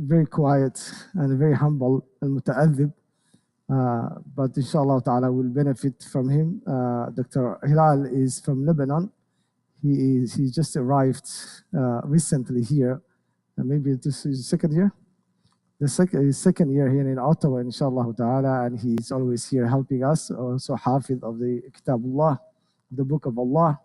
very quiet and very humble and muta'adhib. But inshallah ta'ala will benefit from him. Dr. Hilal is from Lebanon. He just arrived recently here. Maybe this is second year? His second year here in Ottawa, inshallah ta'ala, and he's always here helping us, also Hafid of the Kitabullah, the Book of Allah,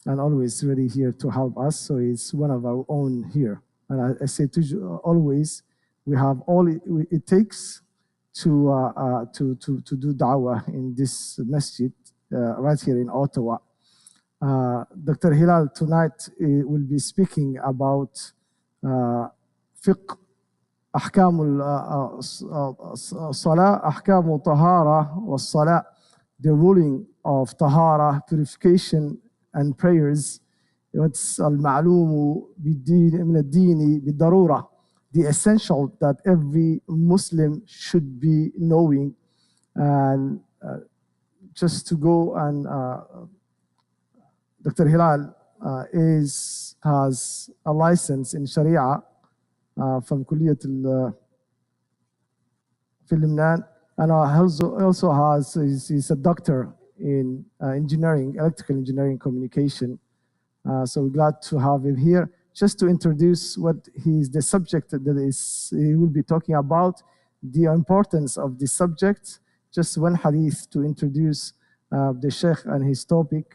and always ready here to help us. So he's one of our own here. And I say to you, always, we have all it takes to do da'wah in this masjid right here in Ottawa. Dr. Hilal tonight will be speaking about fiqh, أحكام الصلاة, أحكام الطهارة والصلاة, the ruling of tahara, purification and prayers. What's المعلوم من الدين بالضرورة, the essential that every Muslim should be knowing. And just to go and Dr. Hilal has a license in Sharia from كلية في لبنان, and also he's a doctor in engineering, electrical engineering communication. So we're glad to have him here. Just to introduce what the subject that he will be talking about, the importance of the subject. Just one hadith to introduce the Sheikh and his topic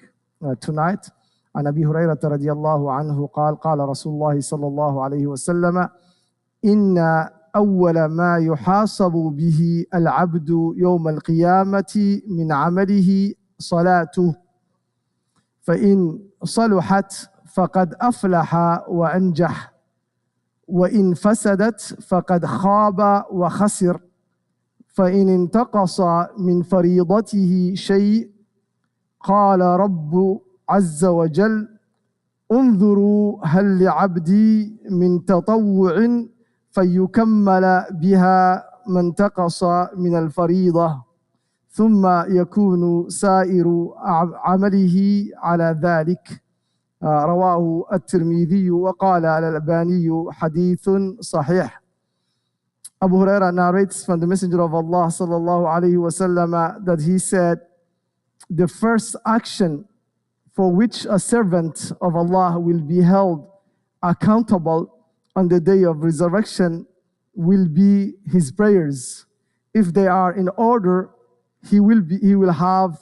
tonight. عن أبي هريرة رضي الله عنه قال قال رسول الله صلى الله عليه وسلم إن أول ما يحاسب به العبد يوم القيامة من عمله صلاته فإن صلحت فقد أفلح وأنجح وإن فسدت فقد خاب وخسر فإن انتقص من فريضته شيء قال رب عز وجل انظروا هل لعبدي من تطوع فيكمل بها ما انتقص من الفريضة ثم يكون سائر عمله على ذلك. رواه الترمذي وقال الألباني حديث صحيح. Abu Huraira narrates from the Messenger of Allah sallallahu alayhi wasallam that he said, the first action for which a servant of Allah will be held accountable on the day of resurrection will be his prayers. If they are in order, he will have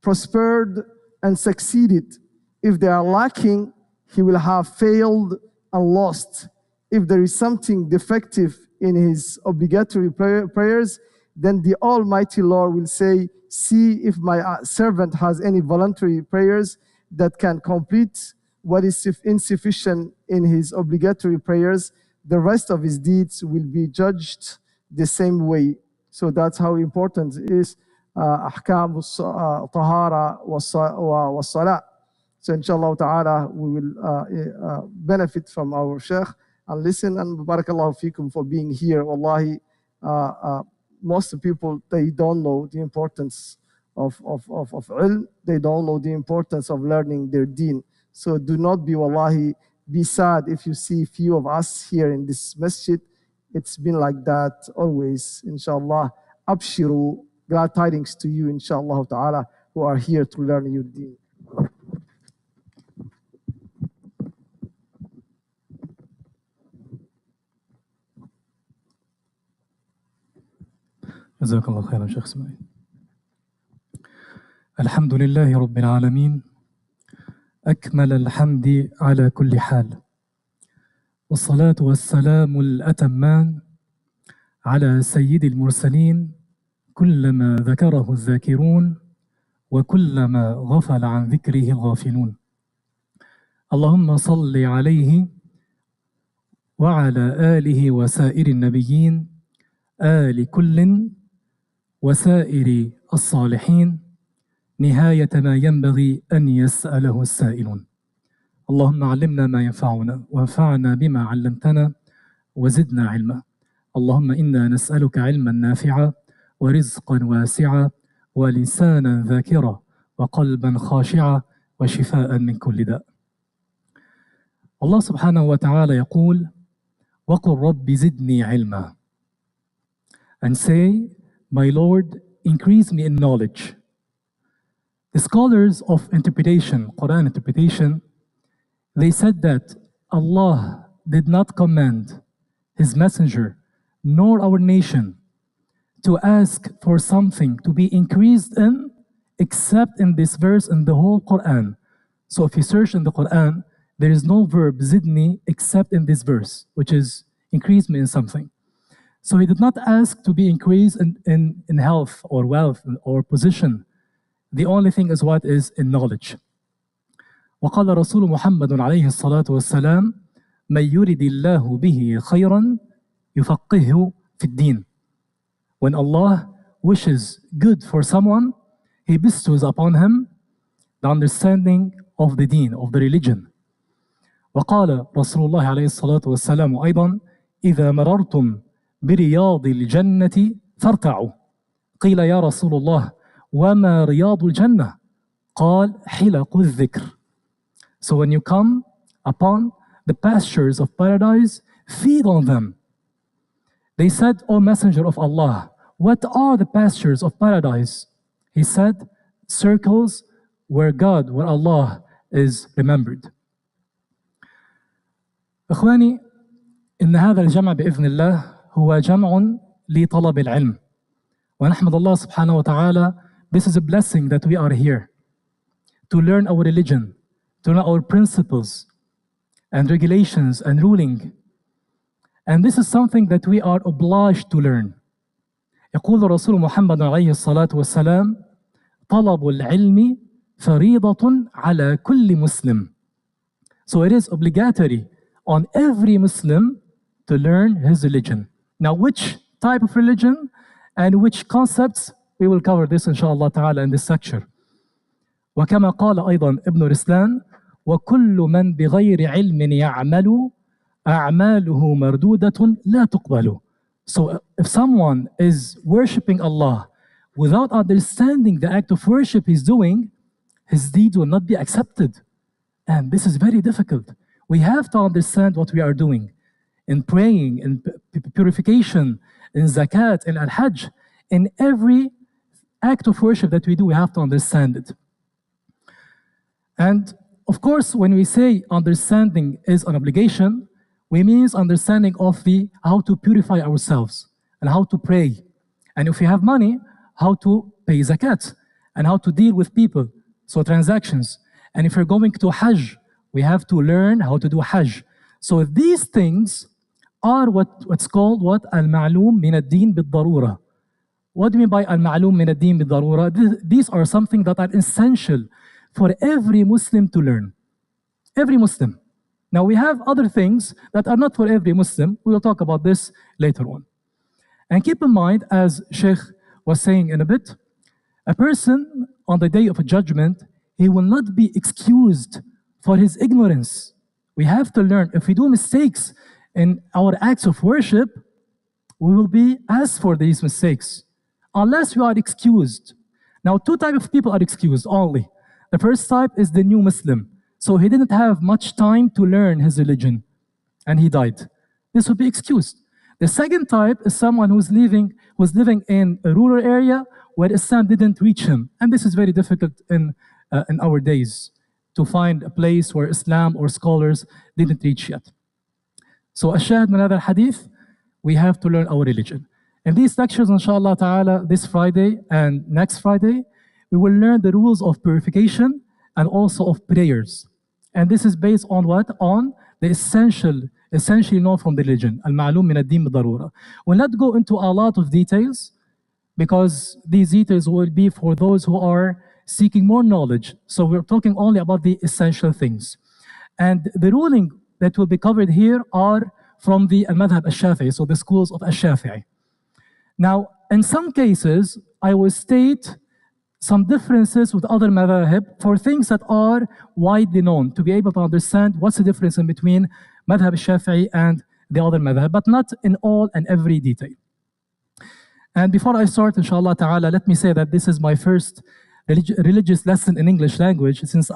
prospered and succeeded. If they are lacking, he will have failed and lost. If there is something defective in his obligatory prayers, then the Almighty Lord will say, see if my servant has any voluntary prayers that can complete what is insufficient in his obligatory prayers. The rest of his deeds will be judged the same way. So that's how important it is. أحكام الطهارة والصلاة. So inshallah ta'ala, we will benefit from our Sheikh and listen. And barakallahu fikum for being here. Wallahi, most people, they don't know the importance of ilm. They don't know the importance of learning their deen. So do not be, wallahi, be sad if you see few of us here in this masjid. It's been like that always, inshallah. Abshiru, glad tidings to you, inshallah ta'ala, who are here to learn your deen. جزاك الله خيرا شيخ اسماعيل. الحمد لله رب العالمين أكمل الحمد على كل حال، والصلاة والسلام الأتمان على سيد المرسلين كلما ذكره الذاكرون وكلما غفل عن ذكره الغافلون. اللهم صل عليه وعلى آله وسائر النبيين آل كل وسائر الصالحين نهاية ما ينبغي أن يسأله السائلون. اللهم علمنا ما ينفعنا وانفعنا بما علمتنا وزدنا علما. اللهم إنا نسألك علما نافعا ورزقا واسعا ولسانا ذاكرا وقلبا خاشعا وشفاء من كل داء. Allah subhanahu wa ta'ala يقول وَقُلْ رَبِّ زِدْنِي عِلْمًا. And say, my Lord, increase me in knowledge. The scholars of interpretation, Quran interpretation, they said that Allah did not command His messenger nor our nation to ask for something to be increased in except in this verse in the whole Quran. So if you search in the Quran, there is no verb zidni except in this verse, which is increase me in something. So he did not ask to be increased in health or wealth or position. The only thing is what is in knowledge. وقال رسول محمد عليه الصلاة والسلام من يرد الله به خيرا يفقهه في الدين. When Allah wishes good for someone, He bestows upon him the understanding of the deen, of the religion. وقال رسول الله عليه الصلاة والسلام أيضا إذا مررتم برياض الجنة فارتعوا. قيل يا رسول الله وما رياض الجنة؟ قال حلق الذكر. So when you come upon the pastures of paradise, feed on them. They said, O Messenger of Allah, what are the pastures of paradise? He said, circles where God, where Allah is remembered. إخواني إن هذا الجمع بإذن الله هو جمع لطلب العلم. ونحمد الله سبحانه وتعالى. This is a blessing that we are here to learn our religion, to know our principles and regulations and ruling. And this is something that we are obliged to learn. يقول الرسول محمد عليه الصلاة والسلام طلب العلم فريضة على كل مسلم. So it is obligatory on every Muslim to learn his religion. Now which type of religion and which concepts, we will cover this inshallah ta'ala in this lecture. وكما قال أيضا ابن رسلان وكل من بغير علم يعمل أعماله مردودة لا تقبل. So if someone is worshipping Allah without understanding the act of worship he's doing, his deeds will not be accepted. And this is very difficult. We have to understand what we are doing in praying, in purification, in zakat, in al-hajj. In every act of worship that we do, we have to understand it. And of course, when we say understanding is an obligation, we mean understanding of how to purify ourselves and how to pray. And if we have money, how to pay zakat and how to deal with people, so transactions. And if we're going to hajj, we have to learn how to do hajj. So these things are what's called what? Al-ma'loom min ad-din bid-darura. What do we mean by al-ma'loom min ad-din bid-darura? These are something that are essential for every Muslim to learn. Every Muslim. Now we have other things that are not for every Muslim. We will talk about this later on. And keep in mind, as Sheikh was saying in a bit, a person on the day of a judgment, he will not be excused for his ignorance. We have to learn. If we do mistakes in our acts of worship, we will be asked for these mistakes, unless we are excused. Now, two types of people are excused only. The first type is the new Muslim. So he didn't have much time to learn his religion, and he died. This would be excused. The second type is someone who's living in a rural area where Islam didn't reach him. And this is very difficult in our days to find a place where Islam or scholars didn't reach yet. So الشاهد من هذا الحديث, we have to learn our religion. In these lectures, inshallah ta'ala, this Friday and next Friday, we will learn the rules of purification and also of prayers. And this is based on what? On the essentially known from the religion. Al-ma'loom min ad-din bid-darura. We'll not go into a lot of details because these details will be for those who are seeking more knowledge. So we're talking only about the essential things. And the ruling that will be covered here are from the al-madhab al-shafi'i, so the schools of al-shafi'i. Now, in some cases, I will state some differences with other madhahib for things that are widely known, to be able to understand what's the difference in between madhab al-shafi'i and the other madhahib, but not in all and every detail. And before I start, inshallah ta'ala, let me say that this is my first religious lesson in English language since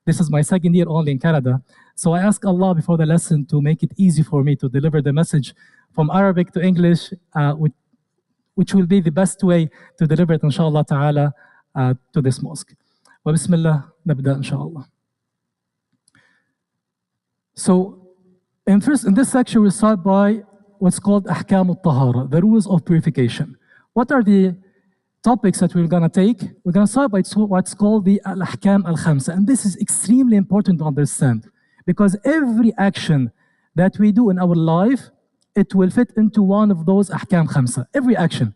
this is my second year only in Canada. So I ask Allah before the lesson to make it easy for me to deliver the message from Arabic to English, which will be the best way to deliver it, inshallah ta'ala, to this mosque. وبسم الله نبدأ إن شاء الله. So in this section, we'll start by what's called أحكام الطهارة, the rules of purification. What are the topics that we're going to take? We're going to start by what's called the الأحكام الخمسة. And this is extremely important to understand, because every action that we do in our life, it will fit into one of those أحكام خمسة. Every action.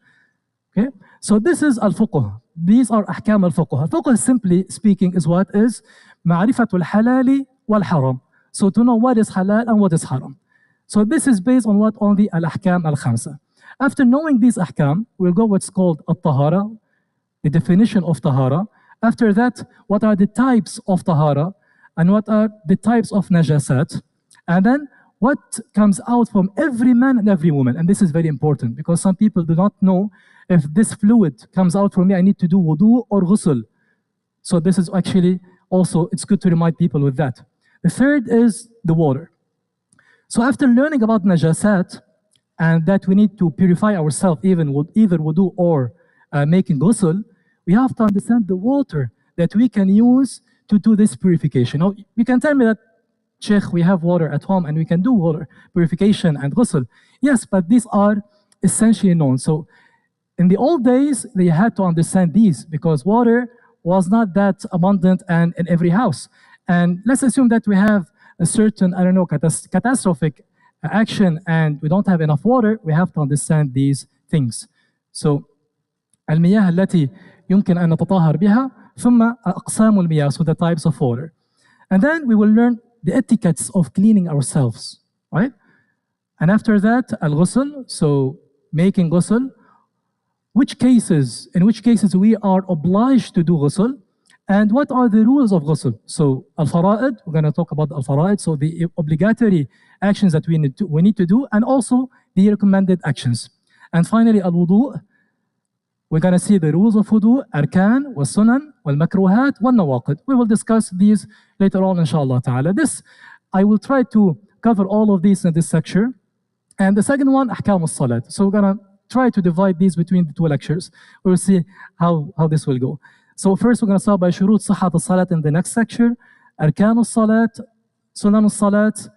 Okay? So this is al-fuqh. These are أحكام al-fuqh. Al-fuqh, simply speaking, is what is معرفة الحلال والحرام. So to know what is halal and what is haram. So this is based on what? On the al-ahkam al-khamsa. After knowing these ahkam, we'll go what's called al-tahara, the definition of tahara. After that, what are the types of tahara and what are the types of najasat. And then what comes out from every man and every woman. And this is very important because some people do not know if this fluid comes out from me, I need to do wudu or ghusl. So this is actually also, it's good to remind people with that. The third is the water. So after learning about najasat and that we need to purify ourselves even with either wudu or making ghusl, we have to understand the water that we can use to do this purification. Now, you can tell me that, Sheikh, we have water at home and we can do water purification and ghusl. Yes, but these are essentially known. So in the old days, they had to understand these because water was not that abundant and in every house. And let's assume that we have a certain, I don't know, catastrophic action and we don't have enough water, we have to understand these things. So, المياه التي يمكن أن نتطهر بها ثم أقسام المياه, so the types of water. And then we will learn the etiquettes of cleaning ourselves, right? And after that, al-ghusl, so making ghusl, in which cases we are obliged to do ghusl, and what are the rules of ghusl? So al-fara'id, we're going to talk about al-fara'id, so the obligatory actions that we need to do, and also the recommended actions. And finally, al-wudu, we're going to see the rules of wudu, arkan, wal-sunan, wal-makruhat, wal-nawaqid. We will discuss these later on, inshallah ta'ala. I will try to cover all of these in this section. And the second one, ahkam al-salat. So we're going to try to divide these between the two lectures. We'll see how this will go. So first we're going to start by shurut صحة الصلاة in the next section, arkan al-salat, sunan al-salat,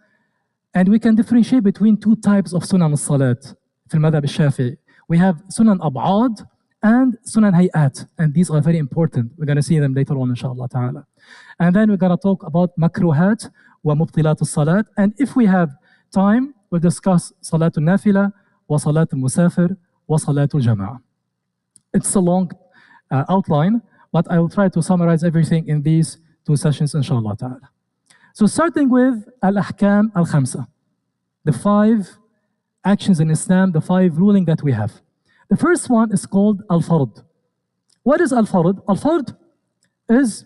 and we can differentiate between two types of sunan al-salat في المذهب الشافعي. We have sunan ab'ad and sunan hayat, and these are very important. We're going to see them later on, inshallah ta'ala. And then we're going to talk about makruhat wa mubtilat al-salat, and if we have time, we'll discuss salatul nafila wa salatul musafir wa salatul jama'ah. It's a long outline, but I will try to summarize everything in these two sessions, inshallah ta'ala. So starting with al-ahkam al-khamsa, the 5 actions in Islam, the 5 ruling that we have. The first one is called al-fard. What is al-fard? Al-fard is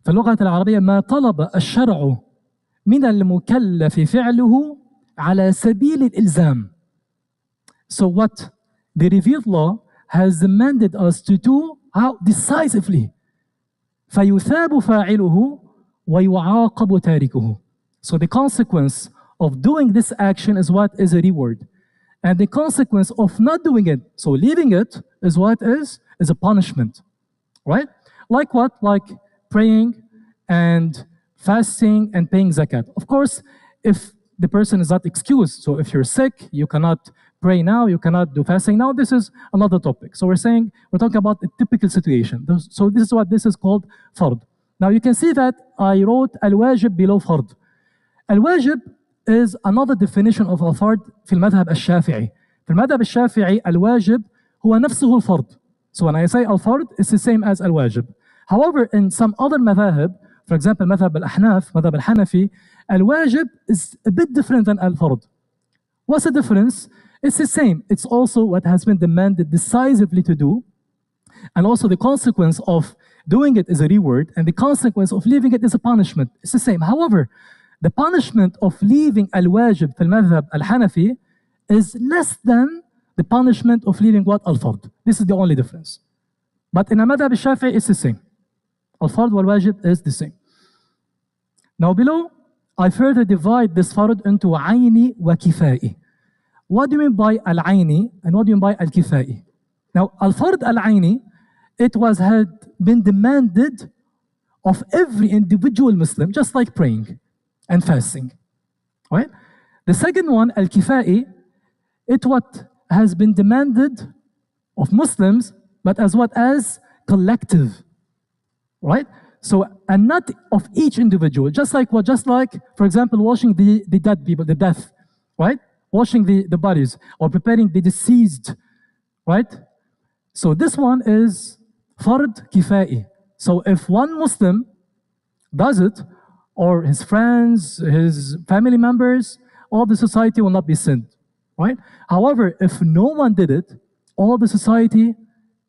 في اللغة العربية ما طلب الشرع من المكلف فعله على سبيل الإلزام. So what the revealed law has demanded us to do, how decisively. فيثاب فاعله ويعاقب تاركه. So the consequence of doing this action is what is a reward. And the consequence of not doing it, so leaving it, is what is a punishment. Right? Like what? Like praying and fasting and paying zakat. Of course, if the person is not excused, so if you're sick, you cannot pray now, you cannot do fasting now, this is another topic. So we're talking about a typical situation. So this is what this is called fard. Now you can see that I wrote al-wajib below fard. Al-wajib is another definition of al-fard في المذهب الشافعي. في المذهب الشافعي al-wajib هو نفسه الفرض. So when I say al-fard, it's the same as al-wajib. However, in some other madhahib, for example, madhab al-ahnaf, madhab al-hanafi, al-wajib is a bit different than al-fard. What's the difference? It's the same. It's also what has been demanded decisively to do. And also the consequence of doing it is a reward, and the consequence of leaving it is a punishment. It's the same. However, the punishment of leaving al-wajib في المذهب al-hanafi is less than the punishment of leaving what? Al-fard. This is the only difference. But in a madhab al-shafi'i, it's the same. Al-fard wal-wajib is the same. Now below I further divide this fard into عيني وكفائي. What do you mean by al-aini and what do you mean by al-kifai? Now, al-fard al-aini, had been demanded of every individual Muslim, just like praying and fasting, right? The second one, al-kifai, what has been demanded of Muslims, but as collective, right? So, and not of each individual, just like, for example, washing the dead people, the death, right? Washing the bodies or preparing the deceased, right? So this one is fard kifai. So if one Muslim does it, or his friends, his family members, all the society will not be sinned, right? However, if no one did it, all the society,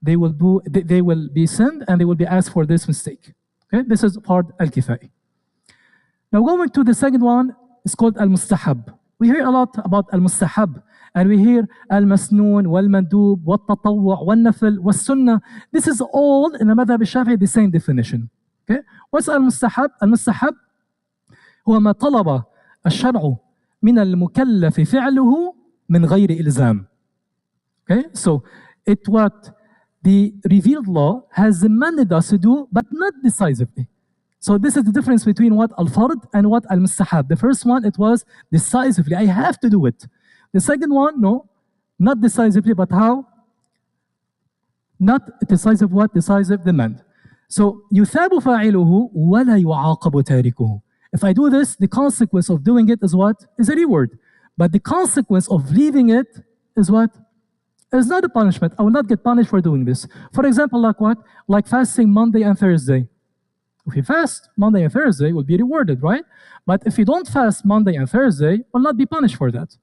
they will be sinned and they will be asked for this mistake. Okay, this is fard al-kifai. Now going to the second one, it's called al-mustahab. We hear a lot about al-mustahab, and we hear al-masnoon, wal-mandub, wal-tatawwu', wal-nafil, wal-sunnah. This is all in the madhab al-shafi'i the same definition. Okay? What's al-mustahab? Al-mustahab هو ما طلب الشرع من المكلف فعله من غير إلزام. Okay? So what the revealed law has demanded us to do, but not decisively. So this is the difference between what al-fard and what al-mustahab. The first one, it was decisively, I have to do it. The second one, no, not decisively, but how? Not decisive what? Decisive demand. So يثاب فاعله ولا يعاقب تاركه. If I do this, the consequence of doing it is what? Is a reward. But the consequence of leaving it is what? Is not a punishment. I will not get punished for doing this. For example, like what? Like fasting Monday and Thursday. If you fast Monday and Thursday, you will be rewarded, right? But if you don't fast Monday and Thursday, you will not be punished for that.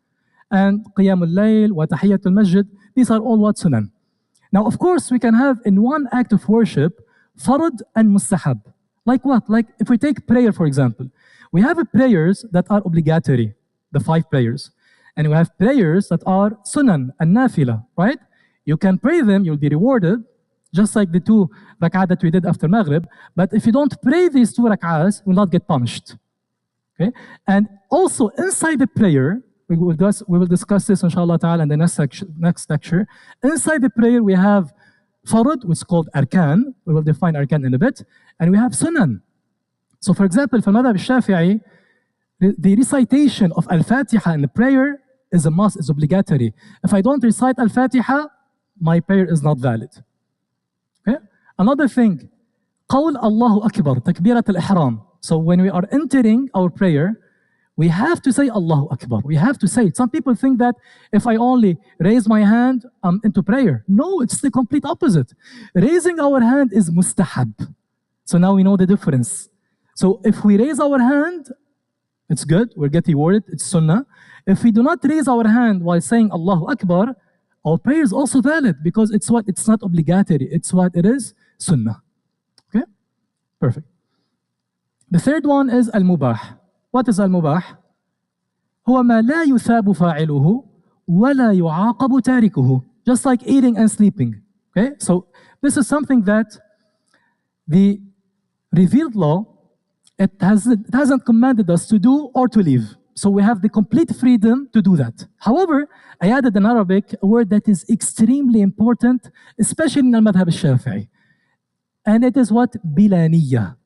And Qiyam al-Layl wa Tahiyyat al-Masjid, these are all what sunan. Now, of course, we can have in one act of worship, fard and mustahab. Like what? Like if we take prayer, for example. We have prayers that are obligatory, the 5 prayers. And we have prayers that are sunan and nafila, right? You can pray them, you'll be rewarded, just like the 2 rak'ah that we did after Maghrib. But if you don't pray these 2 rak'ahs, you will not get punished. Okay? And also inside the prayer, we will discuss this inshallah ta'ala in the next lecture. Inside the prayer, we have farad, which is called arkan. We will define arkan in a bit. And we have sunan. So for example, for madhab al-Shafi'i, the recitation of al-Fatiha in the prayer is a must, is obligatory. If I don't recite al-Fatiha, my prayer is not valid. Okay? Another thing, قول Allahu Akbar, takbirat al-ihram. So when we are entering our prayer, we have to say Allahu Akbar. We have to say it. Some people think that if I only raise my hand, I'm into prayer. No, it's the complete opposite. Raising our hand is mustahab. So now we know the difference. So if we raise our hand, it's good, we'll get rewarded, it's sunnah. If we do not raise our hand while saying Allahu Akbar, our prayer is also valid because it's what? It's not obligatory, it's what it is, sunnah. Okay? Perfect. The third one is al-mubah. What is al-mubah? هو ما لا يثاب فاعله ولا يعاقب تاركه. Just like eating and sleeping. Okay? So this is something that the revealed law, it hasn't commanded us to do or to leave. So we have the complete freedom to do that. However, I added in Arabic a word that is extremely important, especially in al-madhab al-Shafi'i. And it is what? بلا نية.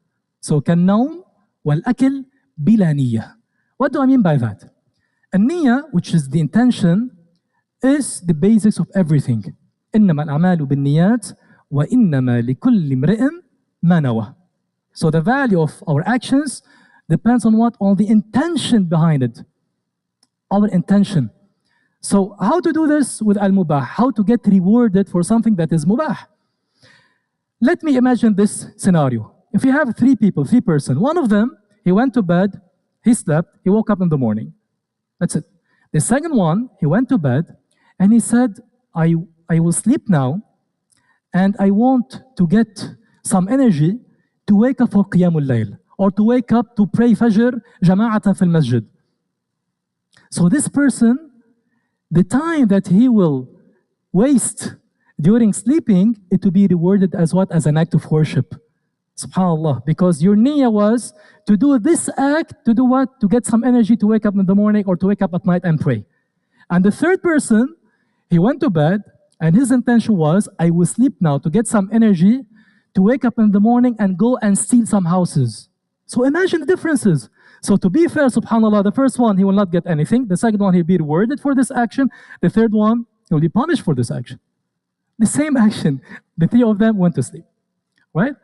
So كالنوم والأكل بلا نية. What do I mean by that? النية, which is the intention, is the basics of everything. إنما الأعمال بالنيات وإنما لكل امرئ ما نوى. So the value of our actions depends on what? On the intention behind it. Our intention. So how to do this with al-mubah? How to get rewarded for something that is mubah? Let me imagine this scenario. If you have 3 people, 3 persons, one of them, he went to bed, he slept, he woke up in the morning. That's it. The second one, he went to bed and he said, I will sleep now and I want to get some energy to wake up for Qiyamul Layl or to wake up to pray Fajr Jama'atan fil Masjid. So this person, the time that he will waste during sleeping, it will be rewarded as what? As an act of worship. Subhanallah, because your niyyah was to do this act, to do what? To get some energy to wake up in the morning or to wake up at night and pray. And the third person, he went to bed and his intention was, I will sleep now to get some energy to wake up in the morning and go and steal some houses. So imagine the differences. So to be fair, subhanAllah, the first one, he will not get anything. The second one, he'll be rewarded for this action. The third one, he will be punished for this action. The same action, the three of them went to sleep, right?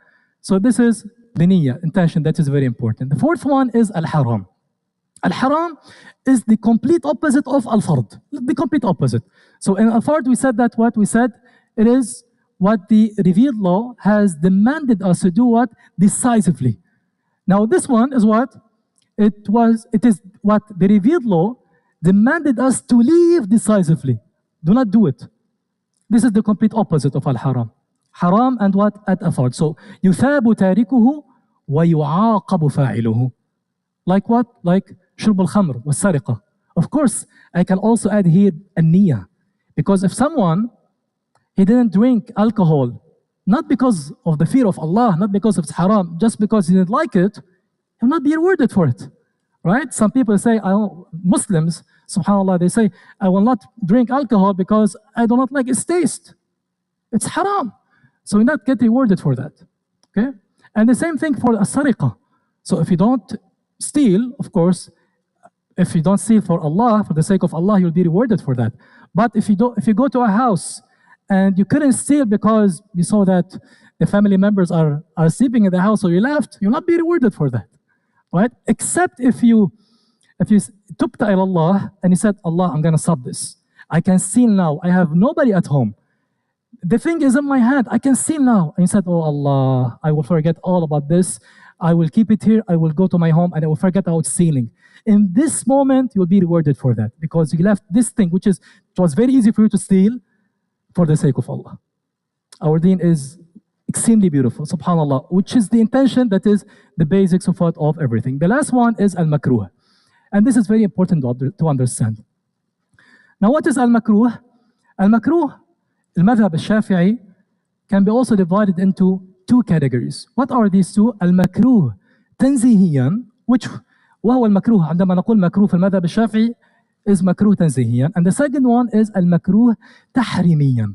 So this is the niyyah, intention, that is very important. The fourth one is al-haram. Al-haram is the complete opposite of al-fard, the complete opposite. So in al-fard, we said that what? We said it is what the revealed law has demanded us to do what? Decisively. Now this one is what? It is what the revealed law demanded us to leave decisively. Do not do it. This is the complete opposite of al-haram. Haram and what? At-afard. So, يُثَابُ تَارِكُهُ وَيُعَاقَبُ فَاعِلُهُ. Like what? Like شرب الخمر والسرقة. Of course, I can also add here النية. Because if someone, he didn't drink alcohol, not because of the fear of Allah, not because it's haram, just because he didn't like it, he will not be rewarded for it. Right? Some people say, Muslims, subhanAllah, they say, I will not drink alcohol because I do not like its taste. It's haram. So you not get rewarded for that. Okay? And the same thing for as-sariqah. So if you don't steal, of course, if you don't steal for Allah, for the sake of Allah, you'll be rewarded for that. But if you go to a house and you couldn't steal because you saw that the family members are sleeping in the house, so you left, you'll not be rewarded for that. Right? Except if you tubta ila Allah and you said, Allah, I'm gonna stop this. I can steal now. I have nobody at home. The thing is in my hand. I can steal now. And you said, oh Allah, I will forget all about this. I will keep it here. I will go to my home and I will forget about stealing. In this moment, you'll be rewarded for that because you left this thing, it was very easy for you to steal for the sake of Allah. Our deen is extremely beautiful, subhanAllah, which is the intention, that is the basics of everything. The last one is al-makruh. And this is very important to understand. Now, what is al-makruh? Al-makruh, al-madhab al-shafi'i, can be also divided into two categories. What are these two? Al-makruh tanzihiyan, which وهو المكروه عندما نقول مكروه في المذهب الشافعي is مكروه تنزيهيا. And the second one is المكروه تحريميا.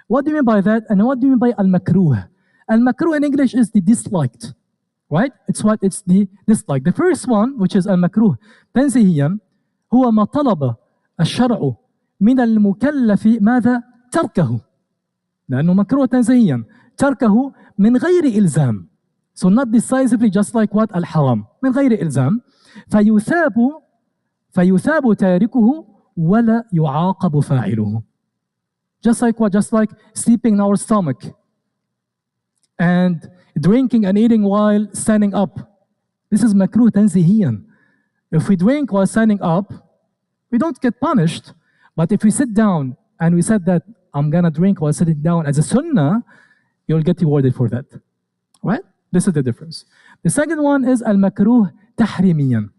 What do you mean by that? And what do you mean by al-makruh? Al-makruh in English is the disliked, right? It's the dislike. The first one, which is al-makruh تنزيهيا, هو ما طلب الشرع من المكلف ماذا؟ تركه. لأنه مكروه تنزيهيا. تركه من غير إلزام. So not decisively, just like what? Al-haram. من غير إلزام. فيثاب تاركه ولا يعاقب فاعله. Just like what? Just like sleeping in our stomach and drinking and eating while standing up. This is makruh tanzihiyan. If we drink while standing up, we don't get punished. But if we sit down and we said that I'm gonna drink while sitting down as a sunnah, you'll get rewarded for that. Right? This is the difference. The second one is al-makruh tahrimiyan.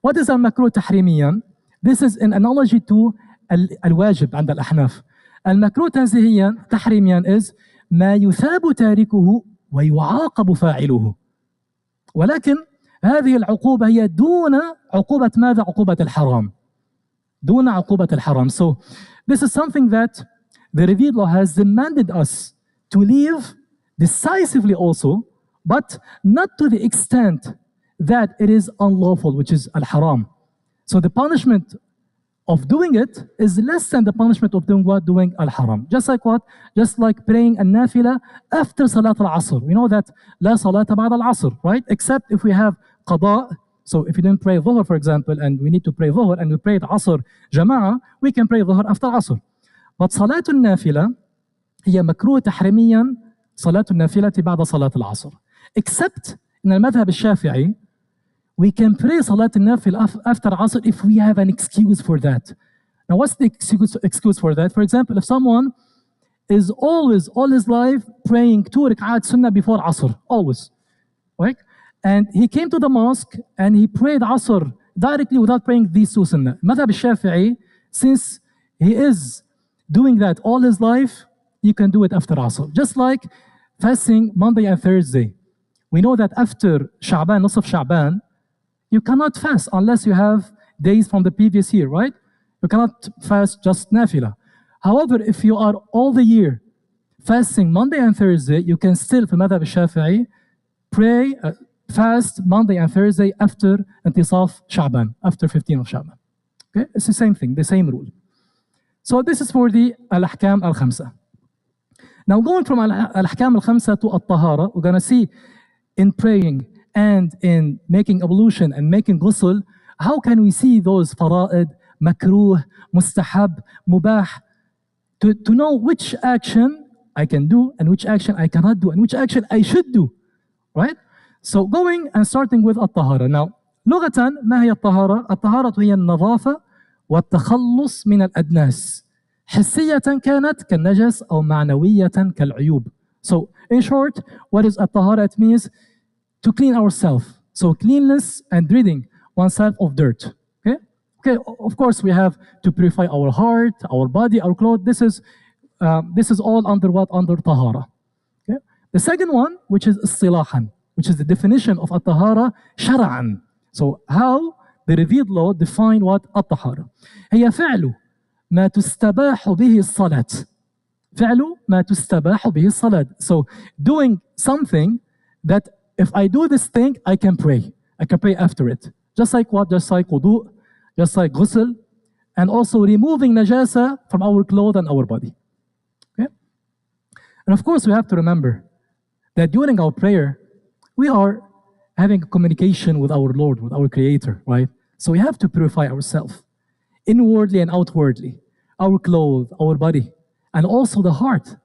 What is al-makruh tahrimiyan? This is an analogy to al-wajib عند الأحناف. المكروه تنزيهيا تحريميا is ما يثاب تاركه ويعاقب فاعله. ولكن هذه العقوبة هي دون عقوبة ماذا؟ عقوبة الحرام. دون عقوبة الحرام. So this is something that the revealed law has demanded us to leave decisively also, but not to the extent that it is unlawful, which is al-haram. So the punishment of doing it is less than the punishment of doing what? Doing al-haram. Just like what? Just like praying an-nafila after salat al-asr. We know that la salata ba'da al-asr, right? Except if we have qada. So if you didn't pray dhuhr, for example, and we need to pray dhuhr, and we prayed asr jama'ah, we can pray dhuhr after asr. But salat al-nafila هي مكروه تحريميا صلاة النافلة بعد صلاة العصر. Except in المذهب الشافعي, we can pray صلاة النافلة after Asr if we have an excuse for that. Now, what's the excuse for that? For example, if someone is always, all his life, praying 2 rak'at sunnah before Asr, always, right? And he came to the mosque and he prayed Asr directly without praying these 2 sunnah. Madhab al-Shafi'i, since he is doing that all his life, you can do it after Asr. Just like fasting Monday and Thursday. We know that after Sha'ban, Nusf Sha'ban, you cannot fast unless you have days from the previous year, right? You cannot fast just nafila. However, if you are all the year fasting Monday and Thursday, you can still, في المذهب الشافعي, pray, fast Monday and Thursday after انتصاف Sha'ban, after 15 of Sha'ban. Okay, it's the same thing, the same rule. So this is for the al-ahkam al-khamsa. Now going from al-ahkam al-khamsa to al-tahara, we're going to see in praying and in making ablution and making ghusl, how can we see those fara'id, makruh, mustahab, mubah, to know which action I can do and which action I cannot do and which action I should do, right? So going and starting with الطهارة. Now, لغة ما هي الطهارة؟ الطهارة هي النظافة والتخلص من الأدناس. حسية كانت كالنجس أو معنوية كالعيوب. So in short, what is الطهارة? It means to clean ourselves. So cleanliness and ridding oneself of dirt. Okay, of course we have to purify our heart, our body, our clothes. This is all under what? Under tahara. Okay? The second one, which is istilahan, which is the definition of at-tahara shar'an. So how the revealed law define what at-tahara. هي فعل ما تستباح به الصلاة. فعل ما تستباح به الصلاة. So doing something that if I do this thing, I can pray. I can pray after it. Just like what? Just like wudu, just like ghusl, and also removing najasa from our clothes and our body. Okay? And of course, we have to remember that during our prayer, we are having a communication with our Lord, with our Creator, right? So we have to purify ourselves, inwardly and outwardly, our clothes, our body, and also the heart.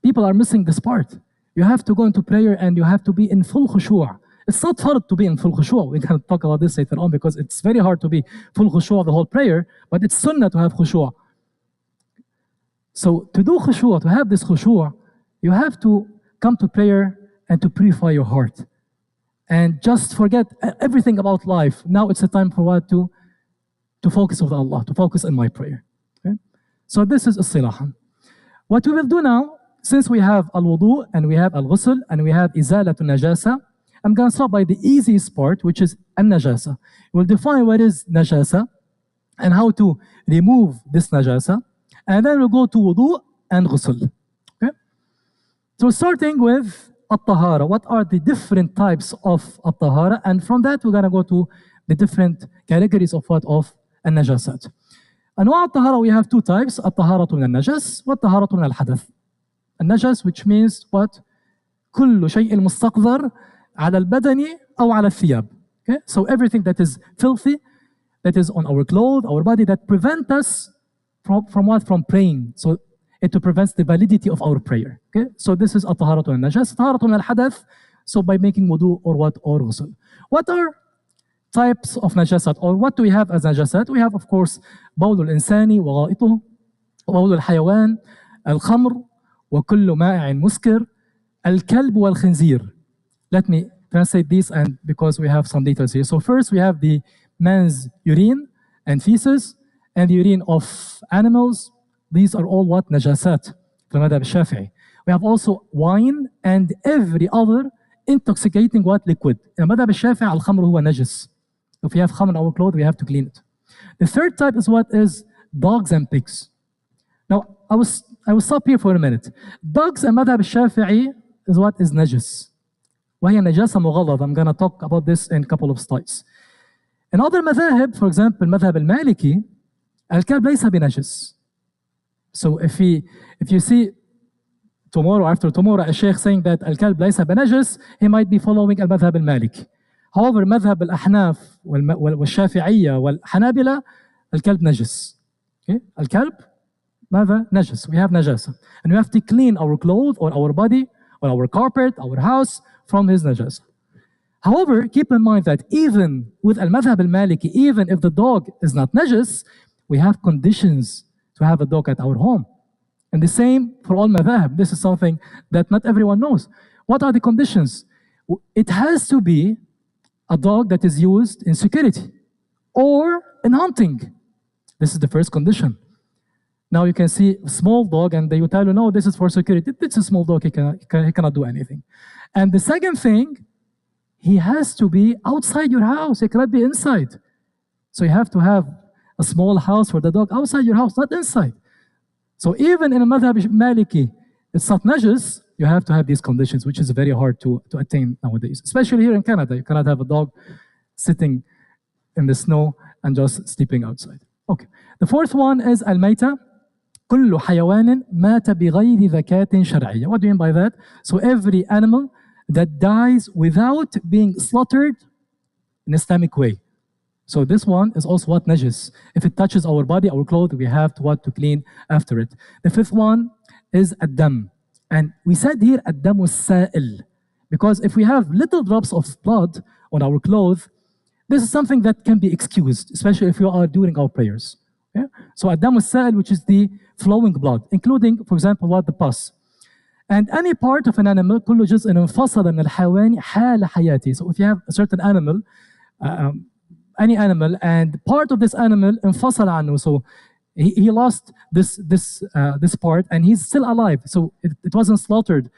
People are missing this part. You have to go into prayer and you have to be in full khushu'. It's not hard to be in full khushu'. We can talk about this later on because it's very hard to be full khushu' the whole prayer, but it's sunnah to have khushu'. So to do khushu', to have this khushu', you have to come to prayer and to purify your heart. And just forget everything about life. Now it's a time for what? To focus on Allah, to focus on my prayer. Okay? So this is as-silahan. What we will do now, since we have al-wudu and we have al-ghusl and we have izalatul najasa, I'm going to start by the easiest part, which is an-najasa. We'll define what is najasa and how to remove this najasa. And then we'll go to wudu and ghusl. Okay? So starting with at-tahara. What are the different types of at-tahara? And from that, we're going to go to the different categories of what? Of an-najasat. أنواع الطهارة, we have two types. الطهارة من النجس والطهارة من الحدث. النجس, which means what? كل شيء مستقذر على البدن أو على الثياب. Okay? So everything that is filthy, that is on our clothes, our body, that prevent us from what? From praying. So it prevents the validity of our prayer. Okay? So this is الطهارة من النجس. الطهارة من الحدث, so by making wudu or what? Or ghusl. What are types of najasat, or what do we have as najasat? We have, of course, بول الإنسان وغائطه, وبول الحيوان, الخمر, وكل مائع مسكر, الكلب والخنزير. Let me translate this, and because we have some details here. So first we have the man's urine and feces, and the urine of animals. These are all what? Najasat, في المذهب الشافعي. We have also wine and every other intoxicating what? Liquid. In المذهب الشافعي الخمر هو نجس. If we have khamr in our clothes, we have to clean it. The third type is what? Is dogs and pigs. Now, I will stop here for a minute. Dogs and madhab al-Shafi'i is what? Is najis. وهي نجاسة مغلظة. I'm going to talk about this in a couple of slides. In other madhab, for example, madhab al-Maliki, al-kalb laysa binajis. So if you see tomorrow, after tomorrow, a sheikh saying that al-kalb laysa binajis, he might be following al-madhab al-Maliki. However, مذهب الأحناف والشافعية والحنابلة الكلب نجس. Okay? الكلب ماذا؟ نجس. We have najasa. And we have to clean our clothes or our body or our carpet, our house from his najasa. However, keep in mind that even with al-madhab al-maliki, even if the dog is not najis, we have conditions to have a dog at our home. And the same for all madhab. This is something that not everyone knows. What are the conditions? It has to be a dog that is used in security or in hunting. This is the first condition. Now you can see a small dog and they will tell you, no, this is for security. It's a small dog, he cannot do anything. And the second thing, he has to be outside your house. He cannot be inside. So you have to have a small house for the dog outside your house, not inside. So even in a madhab Maliki, it's not najis, you have to have these conditions, which is very hard to attain nowadays. Especially here in Canada, you cannot have a dog sitting in the snow and just sleeping outside. Okay. The fourth one is al-mayta. كل حيوان مات بغير ذكاة شرعية. What do you mean by that? So every animal that dies without being slaughtered in Islamic way. So this one is also what najis. If it touches our body, our clothes, we have to clean after it. The fifth one is ad-dam. And we said here ad-dam was-sa'il, because if we have little drops of blood on our clothes, this is something that can be excused, especially if we are doing our prayers. Okay? So ad-dam was-sa'il, which is the flowing blood, including, for example, what the pus. And any part of an animal, كل جزء انفصل من الحيوان حال حياته. So if you have a certain animal, any animal, and part of this animal انفصل عنه, so he lost this part, and he's still alive. So it wasn't slaughtered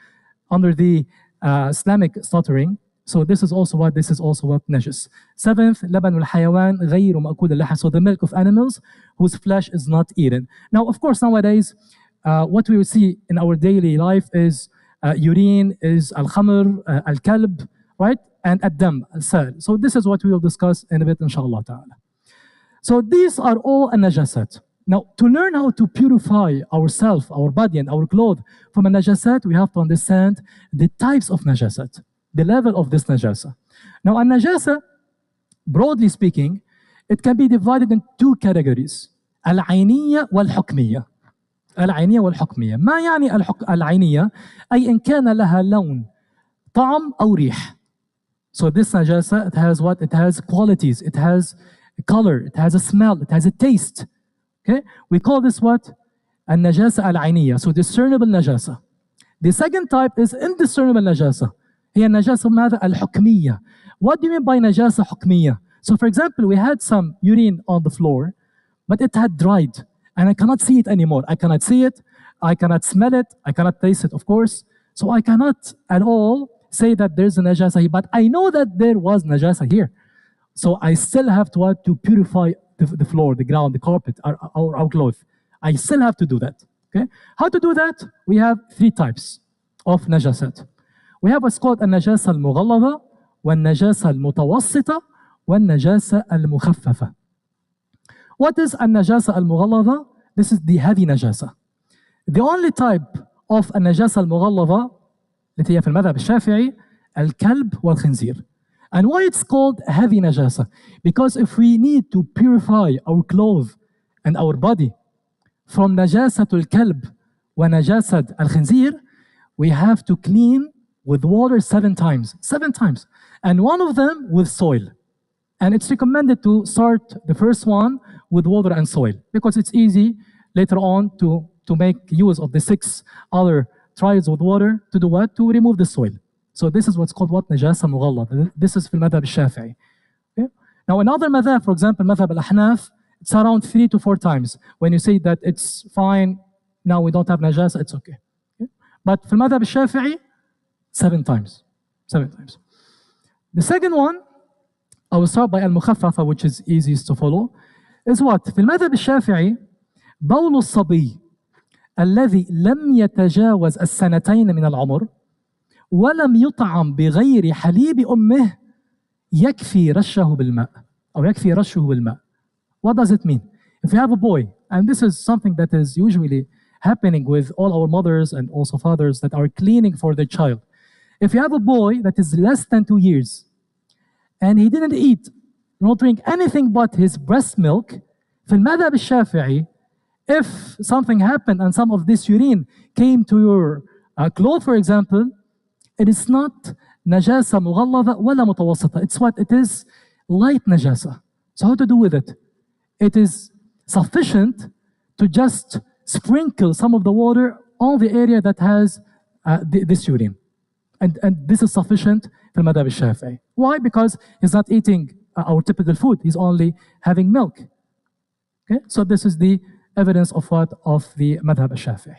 under the Islamic slaughtering. So this is also what najis. Seventh, لبن الحيوان غير مأكول اللحم. So the milk of animals whose flesh is not eaten. Now, of course, nowadays, what we will see in our daily life is urine, is al-khamr, al-kalb, right? And ad-dam, al-sal. So this is what we will discuss in a bit, inshallah ta'ala. So these are all an-najasat. Now, to learn how to purify ourselves, our body, and our clothes from a najasat, we have to understand the types of najasat, the level of this najasa. Now, a najasa, broadly speaking, it can be divided in two categories: al-ayniyya wal-hukmiyya. العينية والحكمية. ما يعني العينية؟ أي إن كان لها لون، طعم أو ريح. So this najasa, it has what? It has qualities, it has a color, it has a smell, it has a taste. Okay? We call this what? النجاسة العينية. So discernible najasa. The second type is indiscernible najasa. هي النجاسة ماذا؟ الحكمية. What do you mean by نجاسة حكمية? So for example, we had some urine on the floor, but it had dried. And I cannot see it anymore. I cannot see it, I cannot smell it, I cannot taste it, of course. So I cannot at all say that there's a najasa here, but I know that there was najasa here. So I still have to purify the floor, the ground, the carpet, our clothes. I still have to do that. Okay? How to do that? We have three types of najasat. We have what's called النجاسة المغلظة, والنجاسة المتوسطة, والنجاسة المخففة. What is النجاسة المغلظة? This is the heavy najasa. The only type of النجاسة المغلظة التي هي في المذهب الشافعي الكلب والخنزير. And why it's called heavy najasa? Because if we need to purify our clothes and our body from نجاسة الكلب ونجاسة الخنزير, we have to clean with water 7 times. 7 times. And one of them with soil. And it's recommended to start the first one with water and soil, because it's easy later on to make use of the 6 other trials with water to do what? To remove the soil. So this is what's called what? Najasa mughalladh. This is في المذهب الشافعي. Okay? Now another madhab, for example, madhab al-ahnaf, it's around 3 to 4 times. When you say that it's fine, now we don't have najasa, it's okay. Okay? But في المذهب الشافعي, 7 times. 7 times. The second one, I will start by al-mukhaffafa, which is easiest to follow, is what? في المذهب الشافعي بول الصبي الذي لم يتجاوز 2 من العمر ولم يطعم بغير حليب أمه يكفي رشه بالماء أو يكفي رشه بالماء. What does it mean? If you have a boy, and this is something that is usually happening with all our mothers and also fathers that are cleaning for their child. If you have a boy that is less than 2 years and he didn't eat, not drink anything but his breast milk, في المذهب الشافعي, if something happened and some of this urine came to your clothes, for example, it is not najasa مغلظة ولا متوسطة. It's what? It is light najasa. So how to do with it? It is sufficient to just sprinkle some of the water on the area that has this urine. And this is sufficient في المذهب الشافعي. Why? Because he's not eating our typical food. He's only having milk. Okay? So this is the evidence of what? Of the madhab al-Shafi'i.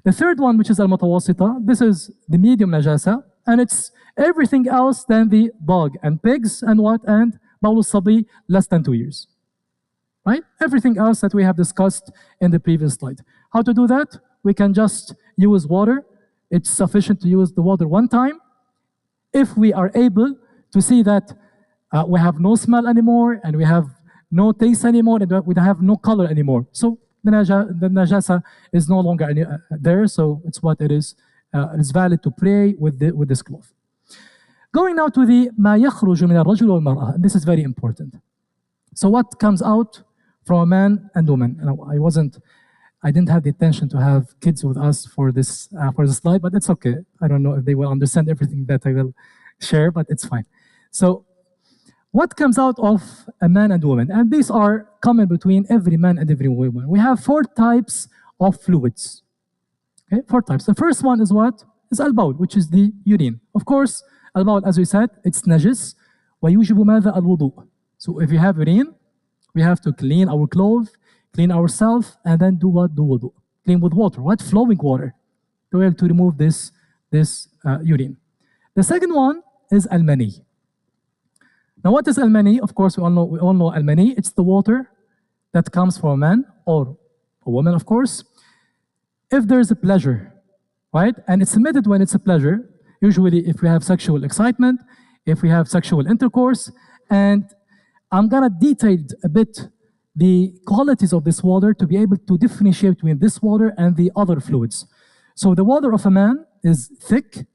The third one, which is al-mutawassita, this is the medium najasa, and it's everything else than the dog and pigs and what? And bawl al-sabi, less than 2 years. Right? Everything else that we have discussed in the previous slide. How to do that? We can just use water. It's sufficient to use the water one time. If we are able to see that we have no smell anymore, and we have no taste anymore, and we have no color anymore. So the najasa is no longer there, so it's what it is. It's valid to pray with this cloth. Going now to the ما يخرج من الرجل والمرأة, and this is very important. So what comes out from a man and woman? I didn't have the intention to have kids with us for this slide, but it's okay. I don't know if they will understand everything that I will share, but it's fine. So what comes out of a man and woman? And these are common between every man and every woman. We have 4 types of fluids. Okay, 4 types. The first one is what? Is al-bawl, which is the urine. Of course, al-bawl, as we said, it's najis. وَيُوجِبُ مَاذَا الْوُضُوء. So if you have urine, we have to clean our clothes, clean ourselves, and then do what? Do wudu. Clean with water. What? Flowing water. To be able to remove this urine. The second one is al-mani. Now, what is al-mani? Of course, we all know al-mani. It's the water that comes from a man or a woman, of course. If there is a pleasure, right? And it's emitted when it's a pleasure, usually if we have sexual excitement, if we have sexual intercourse. And I'm gonna detail a bit the qualities of this water to be able to differentiate between this water and the other fluids. So the water of a man is thick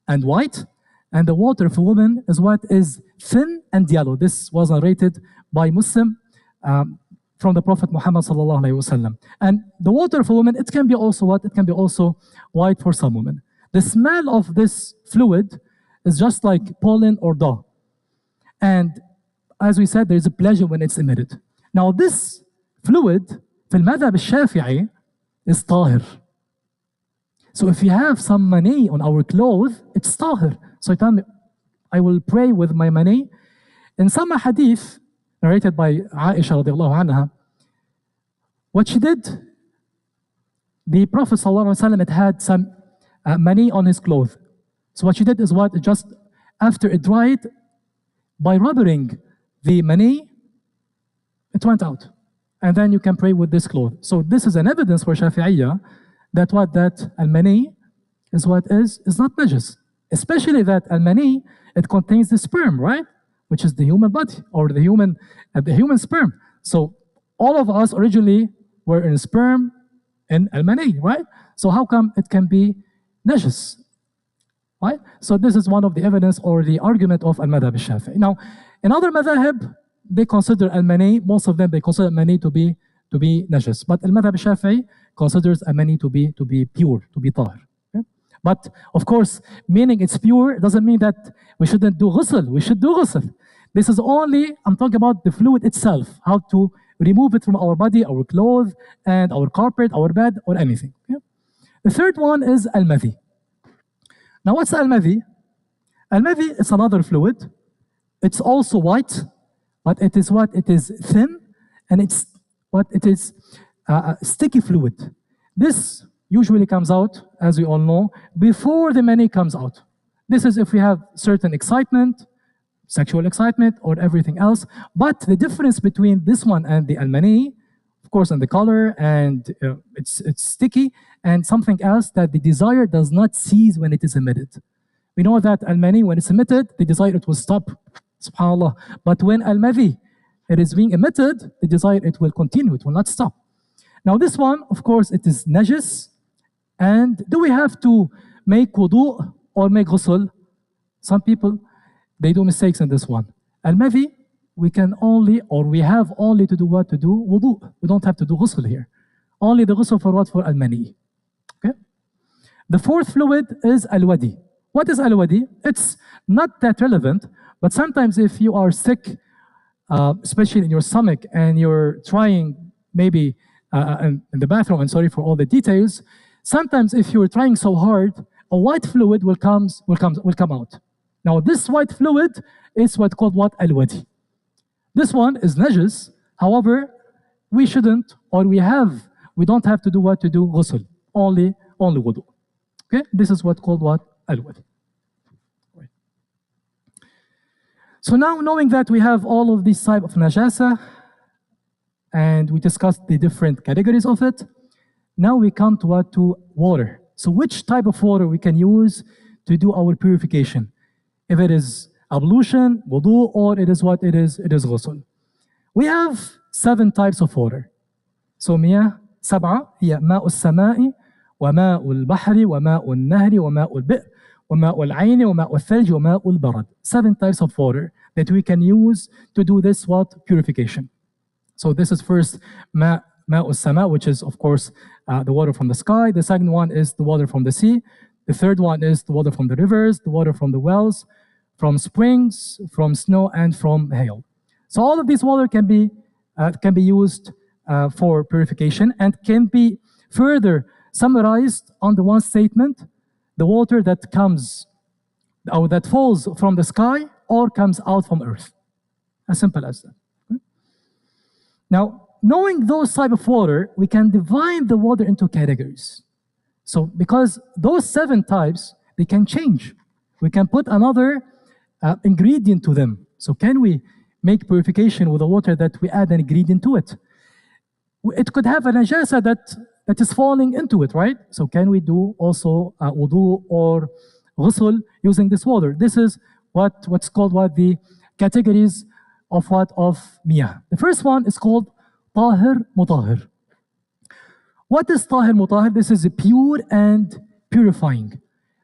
and white, and the water of a woman is what? Is thin and yellow. This was narrated by Muslim from the Prophet Muhammad sallallahu alaihi wasallam. And the water of a woman, it can be also what? It can be also white for some women. The smell of this fluid is just like pollen or daw. And as we said, there is a pleasure when it's emitted. Now this fluid, في المذهب الشافعي, is طاهر. So if you have some mani on our clothes, it's طاهر. So I will pray with my mani. In some hadith narrated by Aisha radiallahu anha, what she did, the Prophet sallallahu alaihi wasallam had some mani on his clothes. So what she did is what? Just after it dried, by rubbing the mani, it went out. And then you can pray with this cloth. So this is an evidence for Shafi'iyya that what? That al-mani is what is not najis. Especially that al-mani, it contains the sperm, right? Which is the human body, or the human sperm. So all of us originally were in sperm and al-mani, right? So how come it can be najis? Right? So this is one of the evidence or the argument of al-madhab al-Shafi'i. Now, in other madhab, they consider al-mani, most of them, they consider al-mani to be najis. But al-madhab al-Shafi'i considers al-mani to be pure, to be tahir. Okay? But of course, meaning it's pure doesn't mean that we shouldn't do ghusl. We should do ghusl. This is only, I'm talking about the fluid itself, how to remove it from our body, our clothes, and our carpet, our bed, or anything. Okay? The third one is al-madhi. Now what's al-madhi? Al-madhi is another fluid. It's also white, but it is what? It is thin, and it's what? It is a sticky fluid. This usually comes out, as we all know, before the mani comes out. This is if we have certain excitement, sexual excitement, or everything else. But the difference between this one and the al-mani, of course, and the color, and it's sticky, and something else, that the desire does not cease when it is emitted. We know that al-mani, when it's emitted, the desire, it will stop, subhanAllah. But when al-madhi, it is being emitted, the desire, it will continue, it will not stop. Now this one, of course, it is najis. And do we have to make wudu or make ghusl? Some people, they do mistakes in this one. Al-madhi, we can only, or we have only to do what? To do wudu. We don't have to do ghusl here. Only the ghusl for what? For al-mani. Okay? The fourth fluid is al-wadi. What is al-wadi? It's not that relevant, but sometimes if you are sick, especially in your stomach, and you're trying maybe in the bathroom, and sorry for all the details, sometimes if you're trying so hard, a white fluid will come out. Now this white fluid is what called what? Al-wadi. This one is najis. However, we shouldn't, or we have we don't have to do what? To do ghusl, only wudu. Okay, this is what called what? Al-wudu. Right. So now knowing that we have all of these type of najasa, and we discussed the different categories of it, now we come to what? To water. So which type of water we can use to do our purification? If it is ablution, wudu, or it is what? It is ghusl. We have 7 types of water. So مياه 7 هي ماء السماء وماء البحر وماء النهر وماء البئر وماء العين وماء الثلج وماء البرد. 7 types of water that we can use to do this what? Purification. So this is first ماء السماء, which is of course the water from the sky. The second one is the water from the sea. The third one is the water from the rivers, the water from the wells, from springs, from snow, and from hail. So all of these water can be used for purification and can be further summarized on the one statement: the water that comes or that falls from the sky or comes out from earth. As simple as that. Okay? Now, knowing those type of water, we can divide the water into categories. So because those 7 types, they can change. We can put another ingredient to them. So can we make purification with the water that we add an ingredient to it? It could have a najasa that is falling into it, right? So can we do also wudu or ghusl using this water? This is what's called what? The categories of what? Of miyah. The first one is called tahir mutahir. What is tahir mutahir? This is pure and purifying.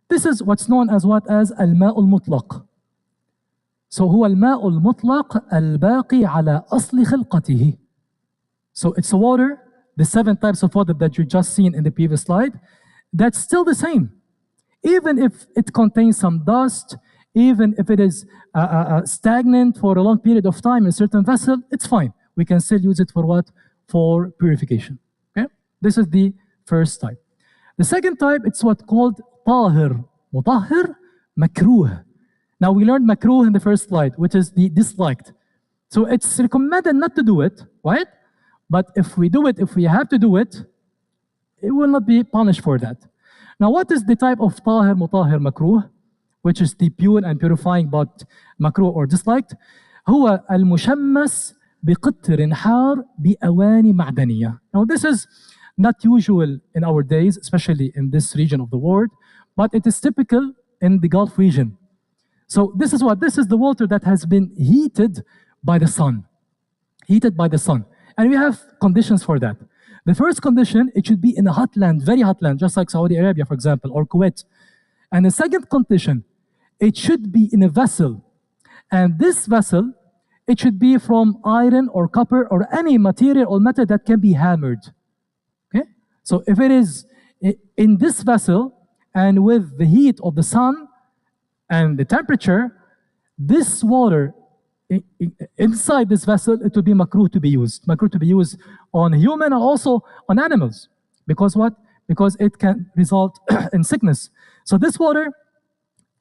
This is what's known as what? As al-ma'ul mutlaq. So هو الماء المطلق الباقي على أصل خلقته. So it's a water, the 7 types of water that you just seen in the previous slide, that's still the same. Even if it contains some dust, even if it is stagnant for a long period of time in a certain vessel, it's fine. We can still use it for what? For purification. Okay? This is the first type. The second type, it's what called tahir, mutahhir, makruh. Now we learned makruh in the first slide, which is the disliked. So it's recommended not to do it, right? But if we do it, if we have to do it, it will not be punished for that. Now what is the type of tahir, mutahhir, makruh, which is the pure and purifying but makruh or disliked? هو المشمس بقطر حار بأواني معدنية. Now this is not usual in our days, especially in this region of the world, but it is typical in the Gulf region. So this is what? This is the water that has been heated by the sun. Heated by the sun. And we have conditions for that. The first condition, it should be in a hot land, very hot land, just like Saudi Arabia, for example, or Kuwait. And the second condition, it should be in a vessel. And this vessel, it should be from iron or copper or any material or metal that can be hammered. Okay? So if it is in this vessel and with the heat of the sun and the temperature, this water inside this vessel, it will be makruh to be used. Makruh to be used on human and also on animals. Because what? Because it can result in sickness. So this water